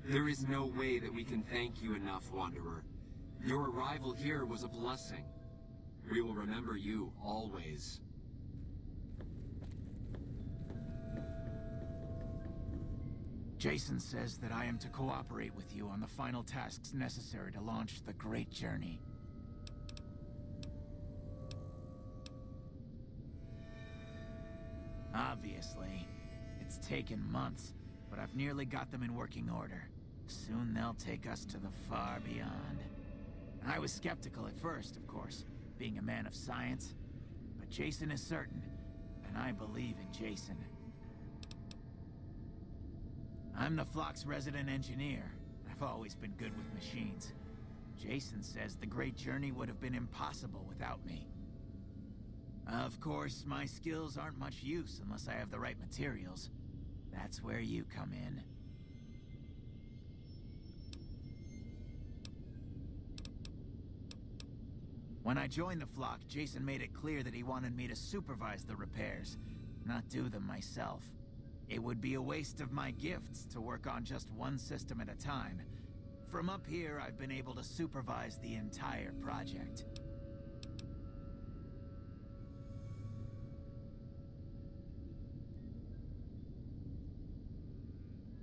There is no way that we can thank you enough, Wanderer. Your arrival here was a blessing. We will remember you always. Jason says that I am to cooperate with you on the final tasks necessary to launch the great journey. Obviously, it's taken months, but I've nearly got them in working order. Soon they'll take us to the far beyond. I was skeptical at first, of course, being a man of science. But Jason is certain, and I believe in Jason. I'm the flock's resident engineer. I've always been good with machines. Jason says the Great Journey would have been impossible without me. Of course, my skills aren't much use unless I have the right materials. That's where you come in. When I joined the flock, Jason made it clear that he wanted me to supervise the repairs, not do them myself. It would be a waste of my gifts to work on just one system at a time. From up here, I've been able to supervise the entire project.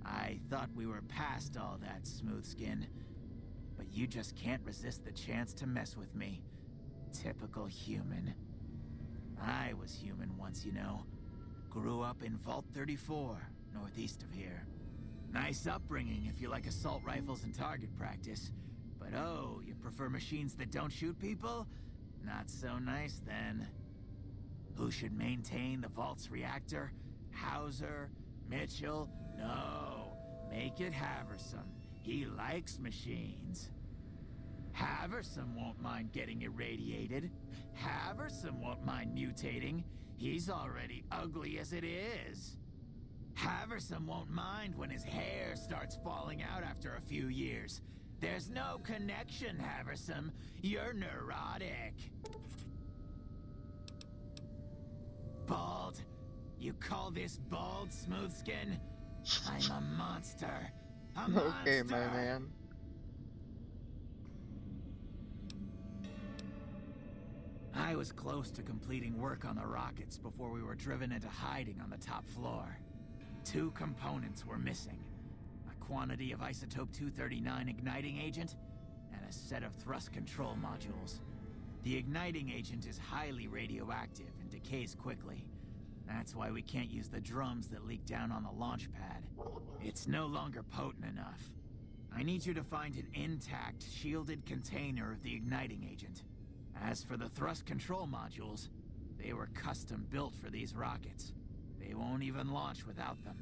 I thought we were past all that, Smoothskin. But you just can't resist the chance to mess with me. Typical human. I was human once, you know. Grew up in Vault 34, northeast of here. Nice upbringing if you like assault rifles and target practice. But oh, you prefer machines that don't shoot people? Not so nice then. Who should maintain the Vault's reactor? Hauser? Mitchell? No. Make it Haversam. He likes machines. Haversam won't mind getting irradiated. Haversam won't mind mutating. He's already ugly as it is. Haversam won't mind when his hair starts falling out after a few years. There's no connection, Haversam. You're neurotic. Bald? You call this bald, Smoothskin? I'm a monster. A monster! Okay, my man. I was close to completing work on the rockets before we were driven into hiding on the top floor. 2 components were missing. A quantity of isotope 239 igniting agent, and a set of thrust control modules. The igniting agent is highly radioactive and decays quickly. That's why we can't use the drums that leak down on the launch pad. It's no longer potent enough. I need you to find an intact, shielded container of the igniting agent. As for the thrust control modules, they were custom built for these rockets. They won't even launch without them.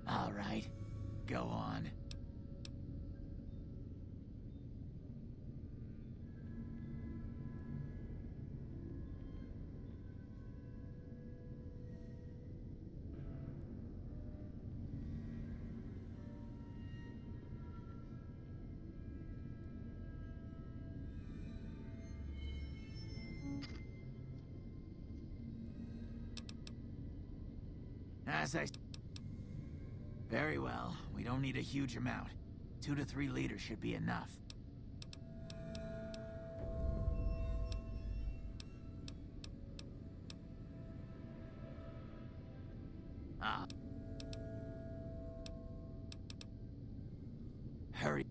All right, go on. Very well. We don't need a huge amount. 2 to 3 liters should be enough. Hurry.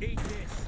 Eat this.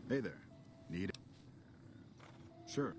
Hey there. Need it? Sure.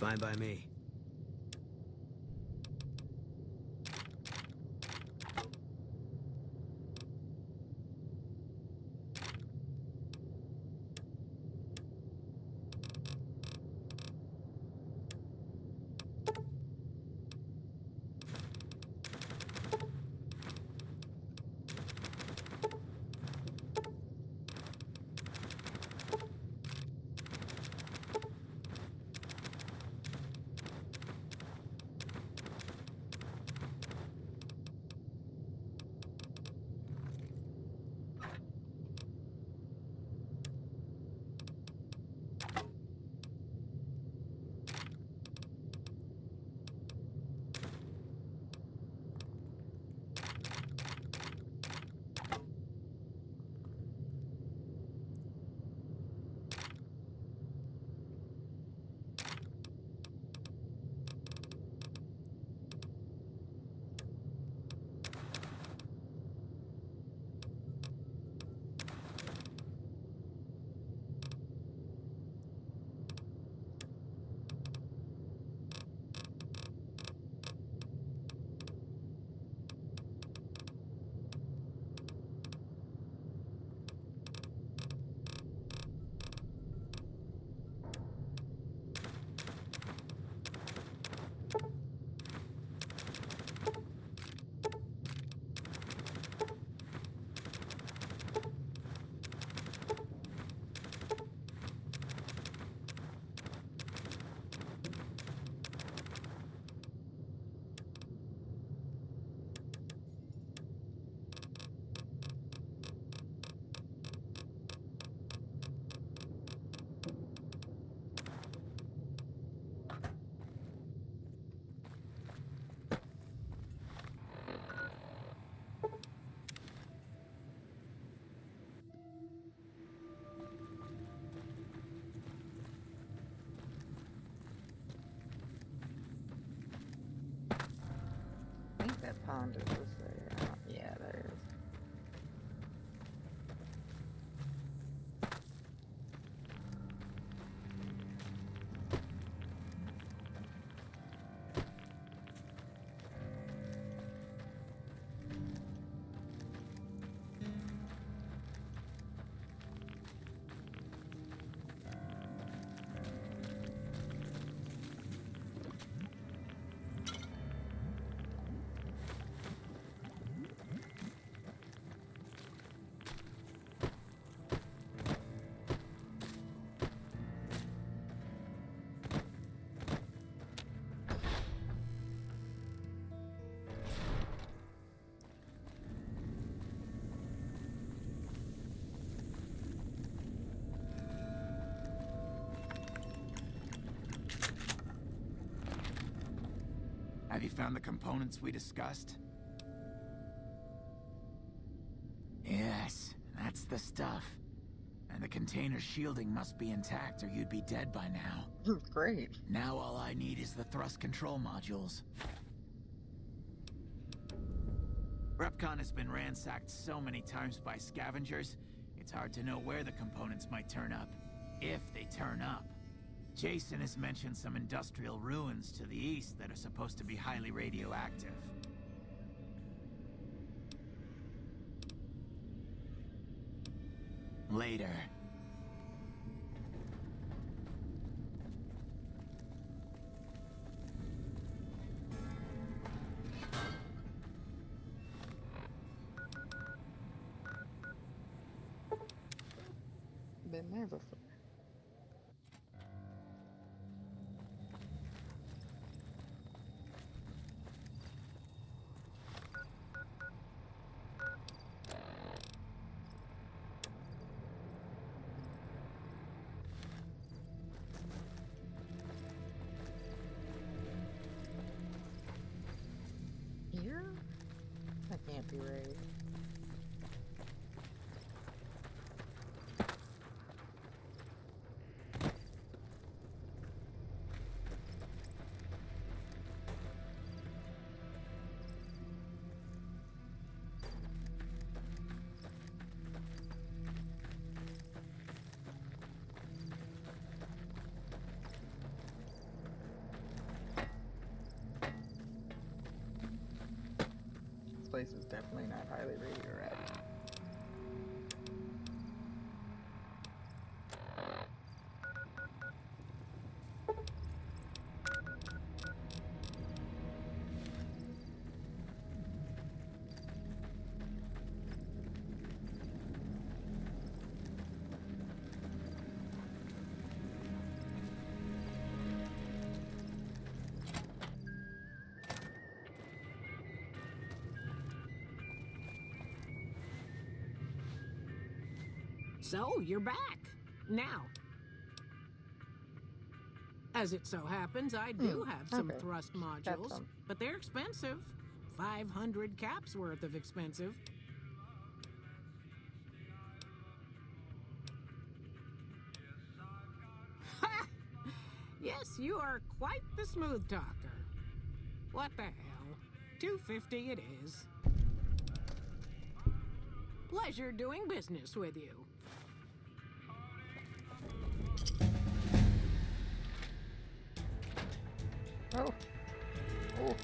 Fine by me. pond is this way? Yeah, there is. Have you found the components we discussed? Yes, that's the stuff. And the container's shielding must be intact or you'd be dead by now. Great. Now all I need is the thrust control modules. Repcon has been ransacked so many times by scavengers, it's hard to know where the components might turn up. If they turn up. Jason has mentioned some industrial ruins to the east that are supposed to be highly radioactive. Later. Been there before. Here? That can't be right. This place is definitely not highly radioactive. So, you're back. Now. As it so happens, I do have some thrust modules, but they're expensive. 500 caps worth of expensive. Ha! Yes, you are quite the smooth talker. What the hell? $250 it is. Pleasure doing business with you. Oh. Oh.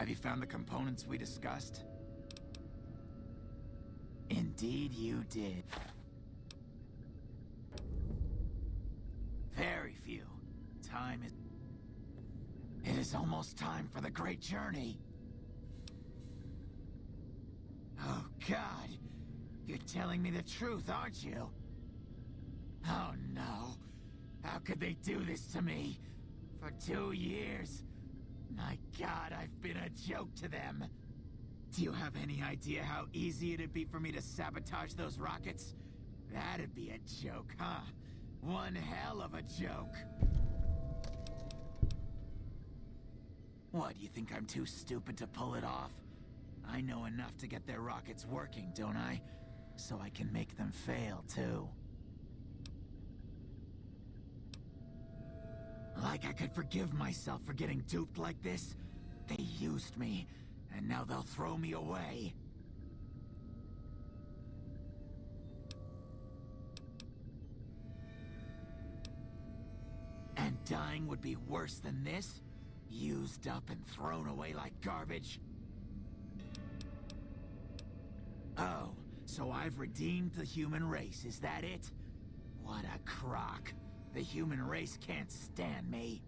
Have you found the components we discussed? Indeed you did. Very few. Time is... It is almost time for the great journey. Oh, God. You're telling me the truth, aren't you? Oh, no. How could they do this to me? For 2 years. My God, I've been a joke to them. Do you have any idea how easy it'd be for me to sabotage those rockets? That'd be a joke, huh? One hell of a joke. What, you think I'm too stupid to pull it off? I know enough to get their rockets working, don't I? So I can make them fail, too. Like I could forgive myself for getting duped like this? They used me, and now they'll throw me away. And dying would be worse than this? Used up and thrown away like garbage? Oh, so I've redeemed the human race, is that it? What a crock. The human race can't stand me.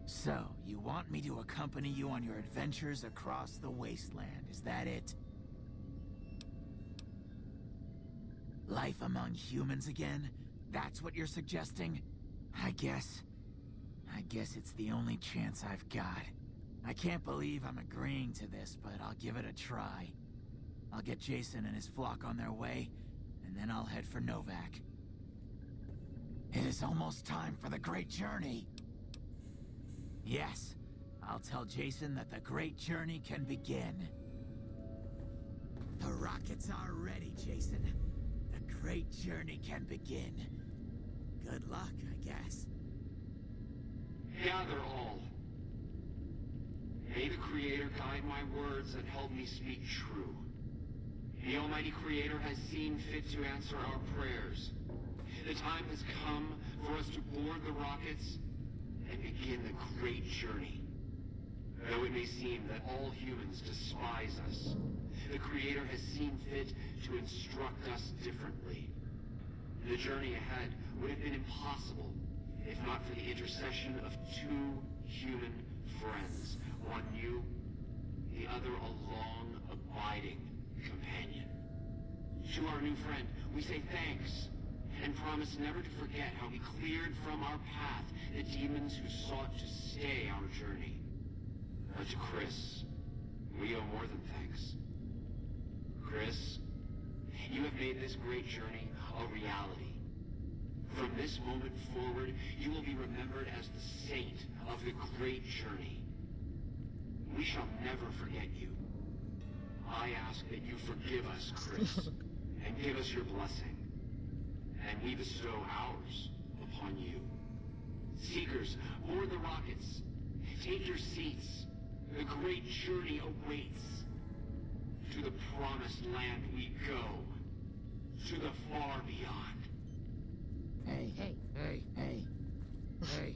So, you want me to accompany you on your adventures across the wasteland, is that it? Life among humans again? That's what you're suggesting? I guess it's the only chance I've got. I can't believe I'm agreeing to this, but I'll give it a try. I'll get Jason and his flock on their way, and then I'll head for Novak. It is almost time for the great journey. Yes, I'll tell Jason that the great journey can begin. The rockets are ready, Jason. The great journey can begin. Good luck, I guess. Gather all. May the Creator guide my words and help me speak true. The Almighty Creator has seen fit to answer our prayers. The time has come for us to board the rockets and begin the great journey. Though it may seem that all humans despise us, the Creator has seen fit to instruct us differently. The journey ahead would have been impossible if not for the intercession of two human friends, one new, the other a long, abiding companion. To our new friend, we say thanks, and promise never to forget how we cleared from our path the demons who sought to stay our journey. But to Chris, we owe more than thanks. Chris, you have made this great journey a reality. From this moment forward, you will be remembered as the saint of the great journey. We shall never forget you. I ask that you forgive us, Chris, and give us your blessing. And we bestow ours upon you. Seekers, board the rockets. Take your seats. The great journey awaits. To the promised land we go. To the far beyond. Hey, hey, hey, hey, hey.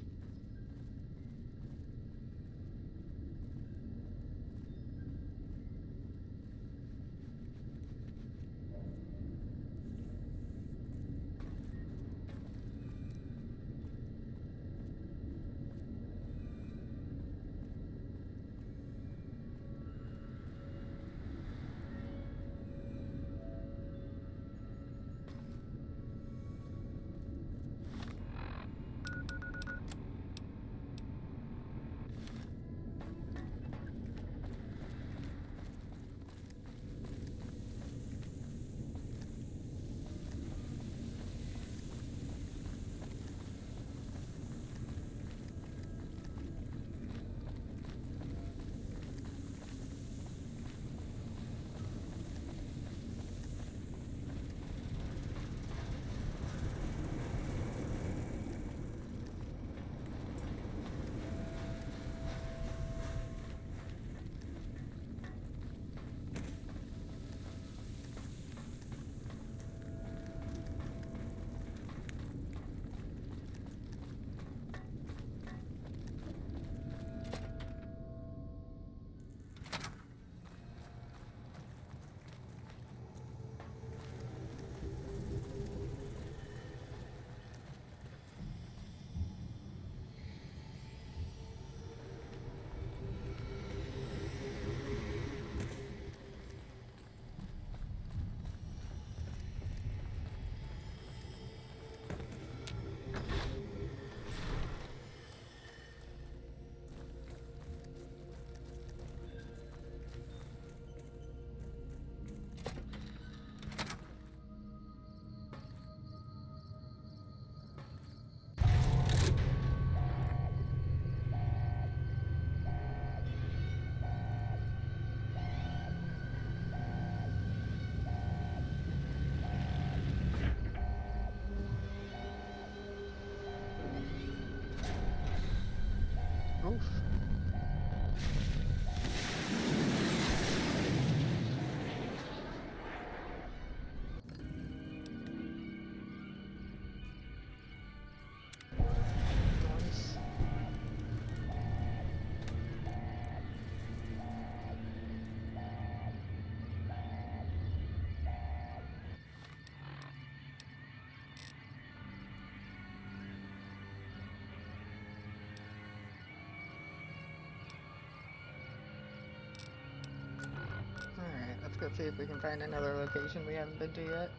let's go see if we can find another location we haven't been to yet.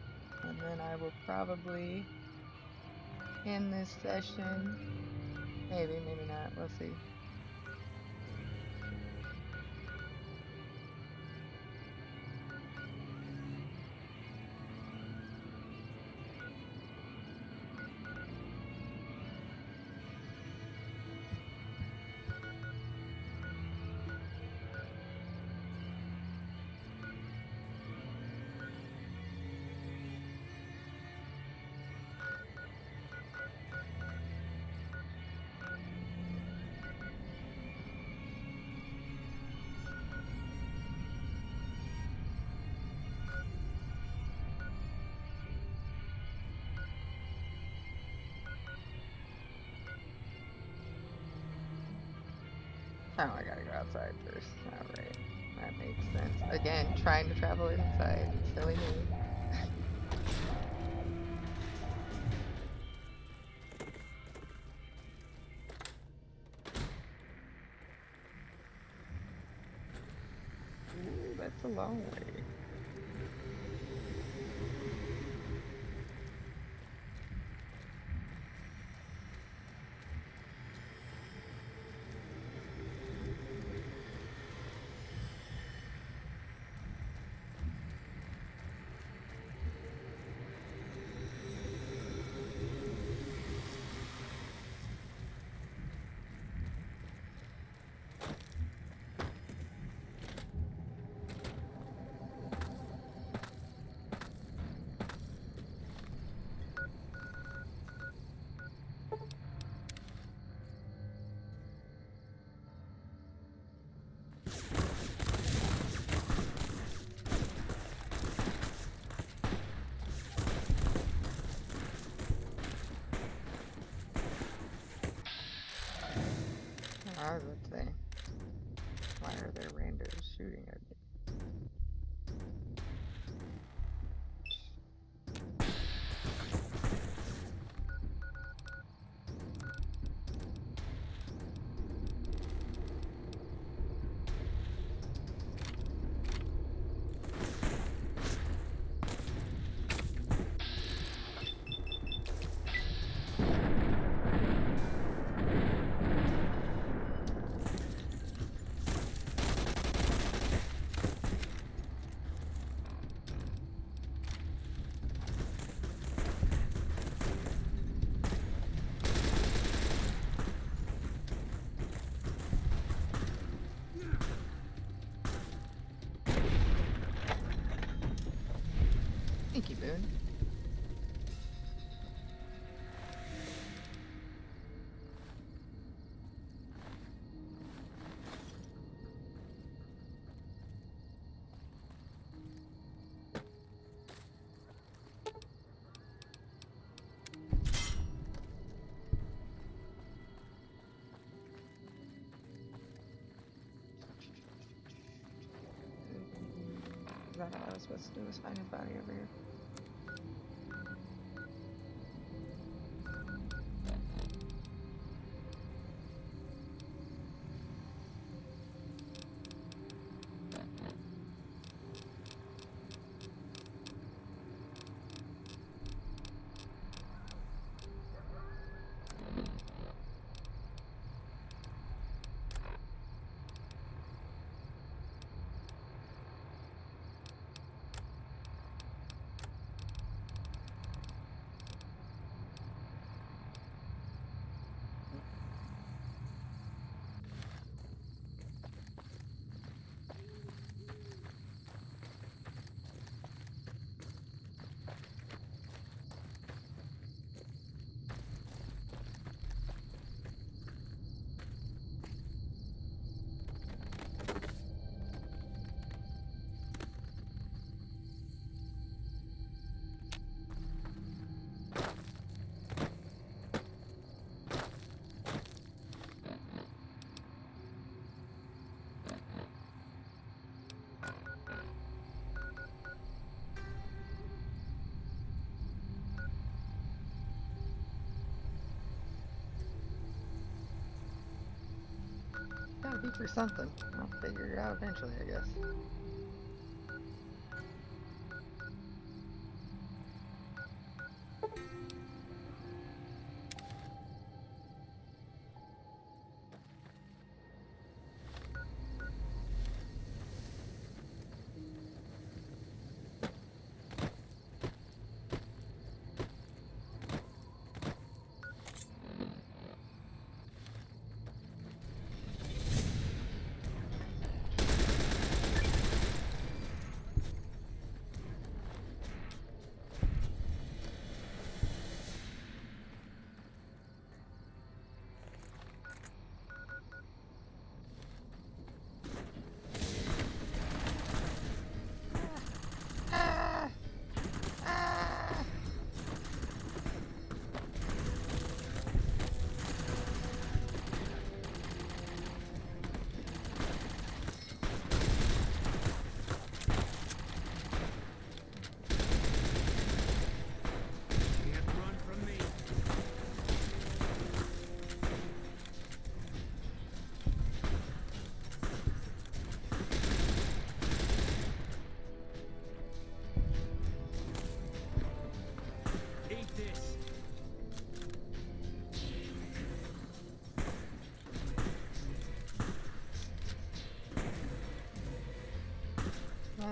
And then I will probably end this session. Maybe, maybe not. We'll see. Oh, I gotta go outside first. Alright, that makes sense. Again, trying to travel inside. Silly me. Ooh, that's a long way. I was about to say, why are there randos shooting at me? Thank you, Boone. Is that all I was supposed to do was find his body over here? Gotta be for something. I'll figure it out eventually, I guess.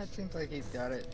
it seems like he's got it.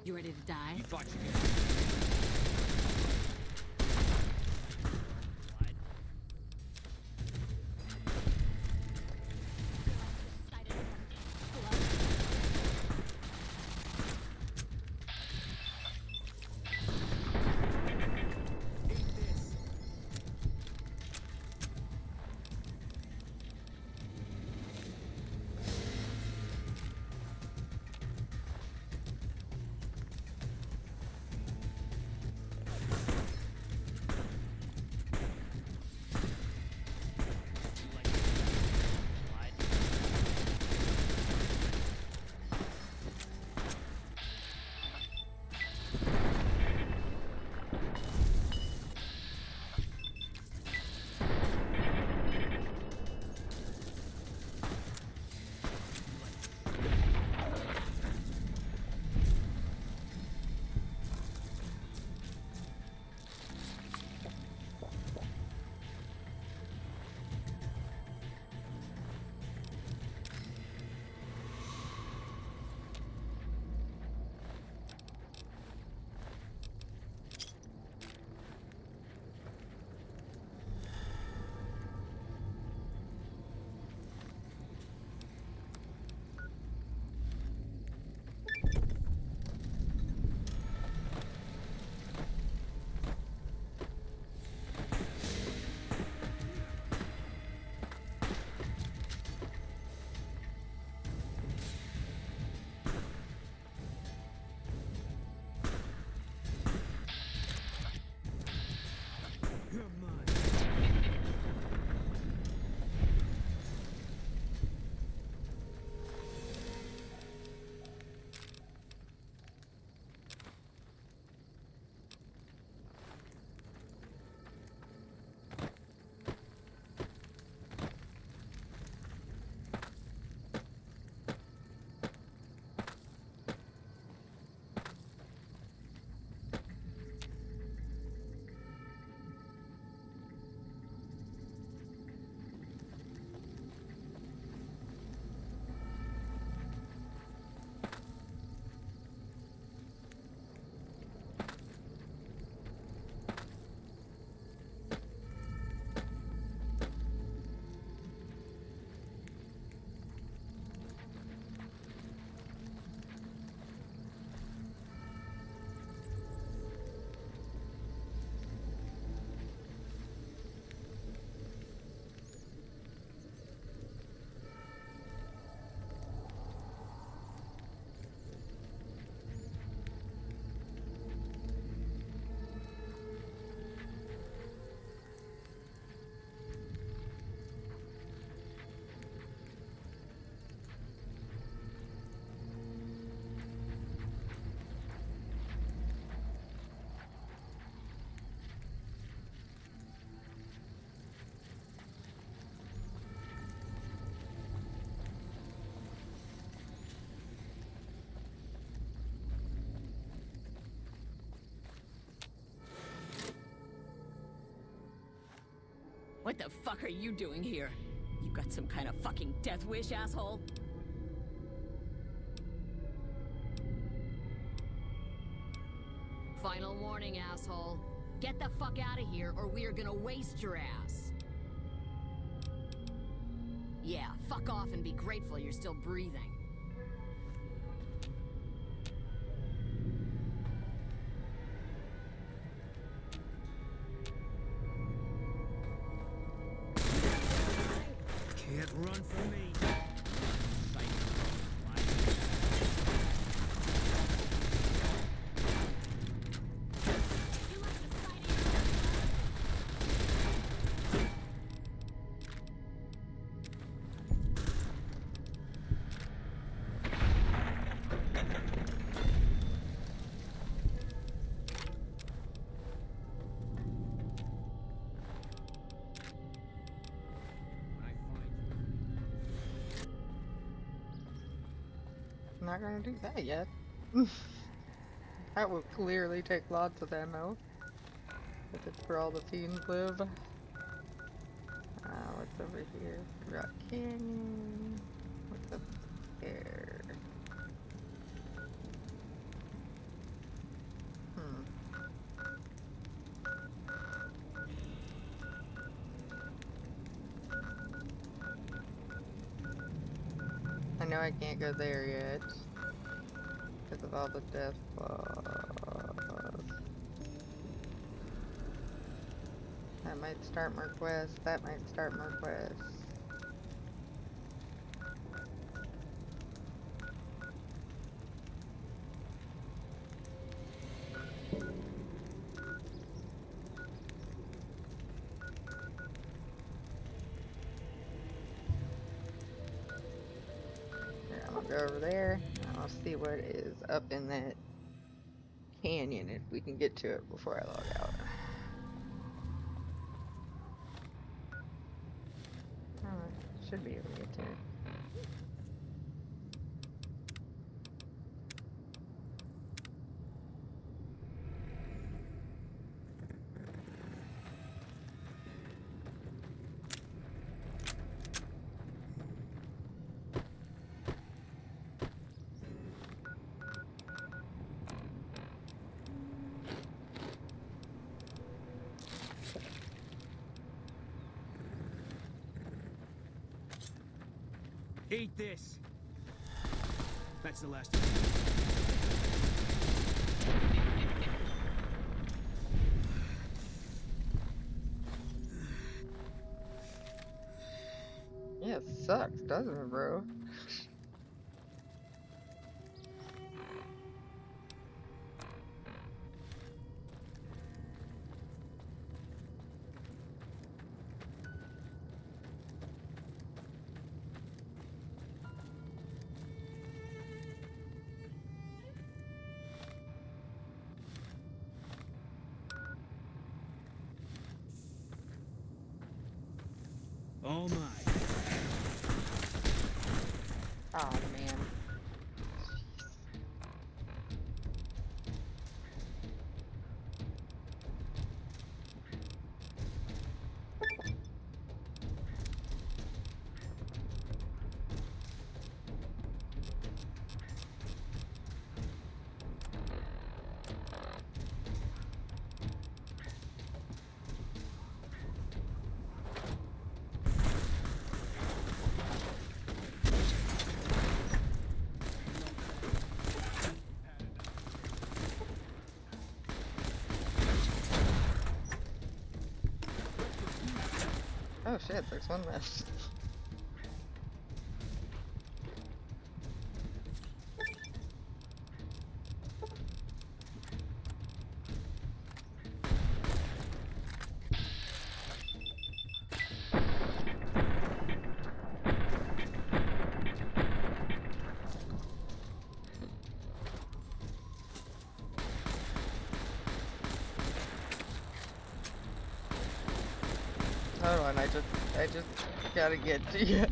You ready to die? You thought you What the fuck are you doing here? You got some kind of fucking death wish, asshole? Final warning, asshole. Get the fuck out of here or we are gonna waste your ass. Yeah, fuck off and be grateful you're still breathing. Can't run from me. I'm not gonna do that yet. That would clearly take lots of ammo. If it's where all the fiends live. What's over here? Rock Canyon. What's up there? I know I can't go there yet. Because of all the death claws. That might start my quest. That might start my quest. Here, I'm gonna go over there. And I'll see what is up in that canyon if we can get to it before I log out. Should be able to get to it. Eat this. That's the last. Yeah, it sucks, doesn't it, bro? Oh my. Oh man. Oh shit, there's one left. Hold on, I just gotta get to you.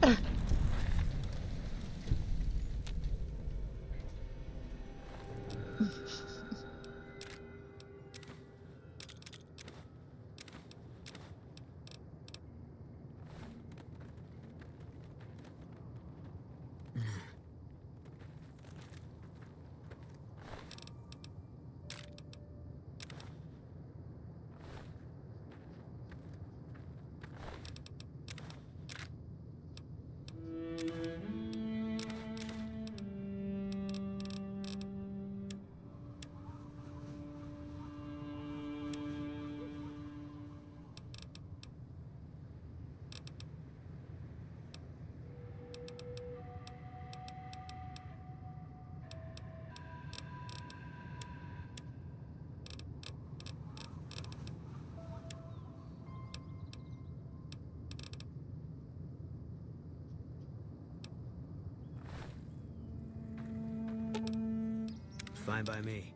Fine by me.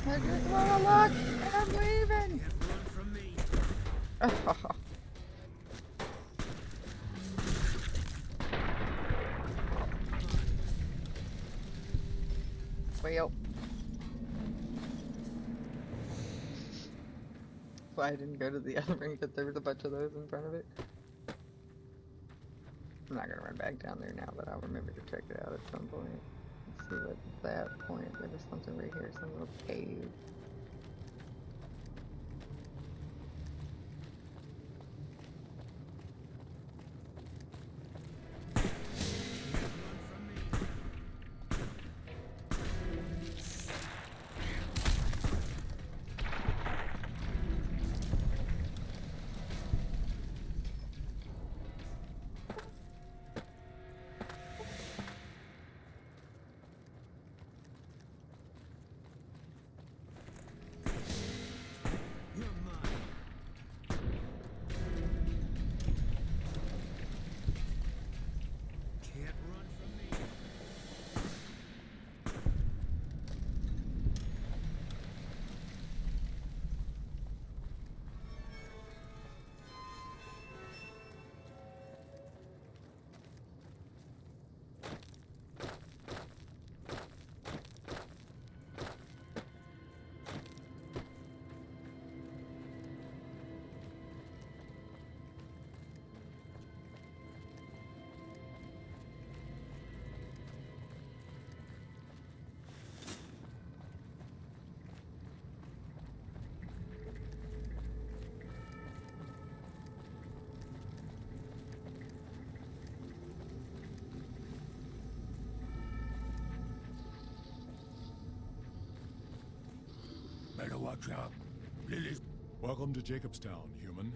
I just wanna look and I'm leaving. Well, why I didn't go to the other ring, but there was a bunch of those in front of it. I'm not gonna run back down there now, but I'll remember to check it out at some point. Let's see what that point. There was something right here, some little cave. watch out. Lily's... Welcome to Jacobstown, human.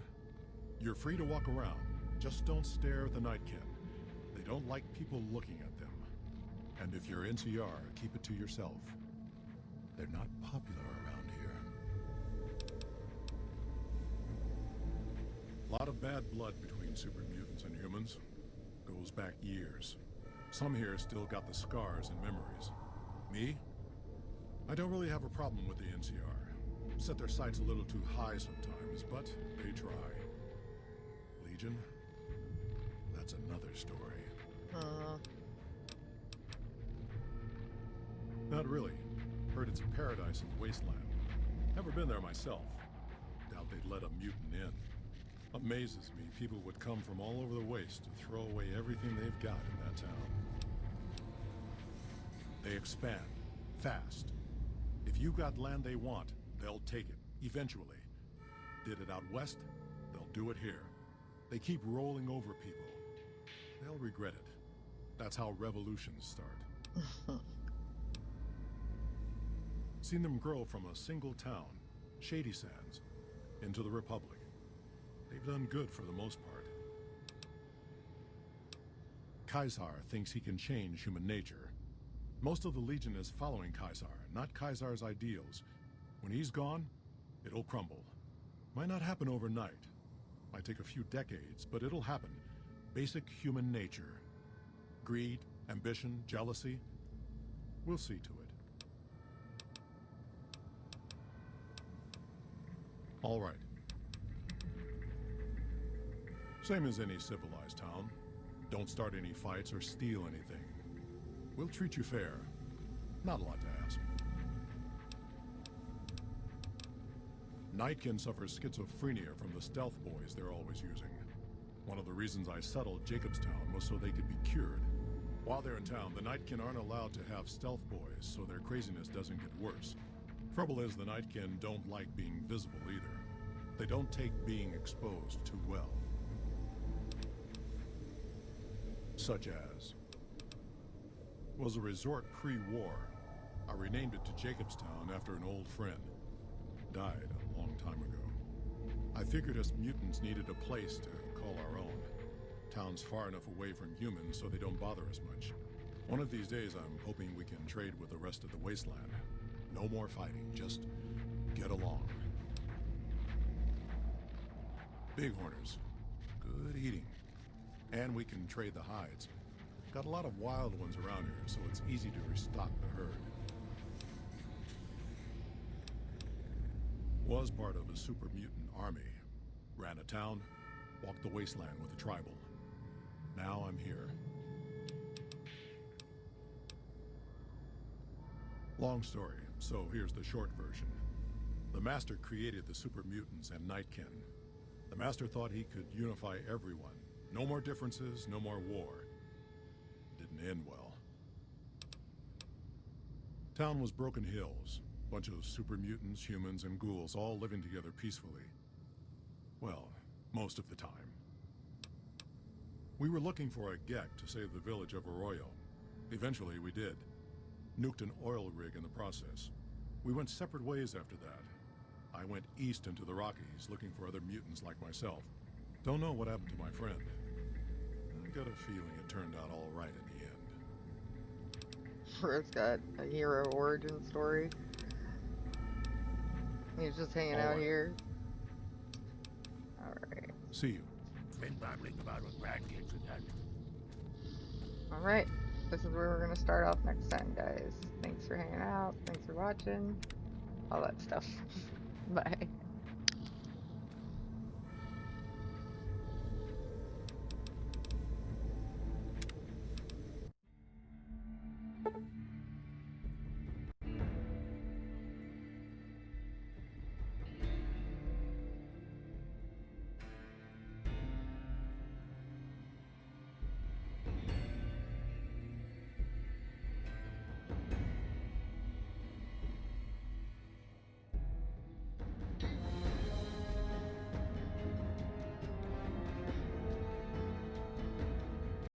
You're free to walk around. Just don't stare at the Nightkin. They don't like people looking at them. And if you're NCR, keep it to yourself. They're not popular around here. A lot of bad blood between super mutants and humans. Goes back years. Some here still got the scars and memories. Me? I don't really have a problem with the NCR. Set their sights a little too high sometimes, but they try. Legion? That's another story. Not really. Heard it's a paradise in the wasteland. Never been there myself. Doubt they'd let a mutant in. Amazes me people would come from all over the waste to throw away everything they've got in that town. They expand. Fast. If you got land they want, they'll take it. Eventually. Did it out west, they'll do it here. They keep rolling over people. They'll regret it. That's how revolutions start. Seen them grow from a single town, Shady Sands, into the Republic. They've done good for the most part. Caesar thinks he can change human nature. Most of the Legion is following Caesar, not Caesar's ideals. When he's gone, it'll crumble. Might not happen overnight. Might take a few decades, but it'll happen. Basic human nature. Greed, ambition, jealousy. We'll see to it. All right. Same as any civilized town. Don't start any fights or steal anything. We'll treat you fair. Not a lot to ask. Nightkin suffers schizophrenia from the stealth boys they're always using. One of the reasons I settled Jacobstown was so they could be cured. While they're in town, the Nightkin aren't allowed to have stealth boys, so their craziness doesn't get worse. Trouble is, the Nightkin don't like being visible either. They don't take being exposed too well. Such as... was a resort pre-war. I renamed it to Jacobstown after an old friend. Died a long time ago. I figured us mutants needed a place to call our own. Town's far enough away from humans so they don't bother us much. One of these days I'm hoping we can trade with the rest of the wasteland. No more fighting, just get along. Bighorners. Good eating. And we can trade the hides. Got a lot of wild ones around here, so it's easy to restock the herd. Was part of a super mutant army. Ran a town, walked the wasteland with a tribal. Now I'm here. Long story, so here's the short version. The Master created the super mutants and Nightkin. The Master thought he could unify everyone. No more differences, no more war. Didn't end well. Town was Broken Hills. Bunch of super mutants, humans, and ghouls all living together peacefully. Well, most of the time. We were looking for a GEC to save the village of Arroyo. Eventually, we did. Nuked an oil rig in the process. We went separate ways after that. I went east into the Rockies, looking for other mutants like myself. Don't know what happened to my friend. I got a feeling it turned out all right in the end. First got a hero origin story. He's just hanging out here. Alright. See you. Been babbling about what grandkids and that. Alright. This is where we're going to start off next time, guys. Thanks for hanging out. Thanks for watching. All that stuff. Bye.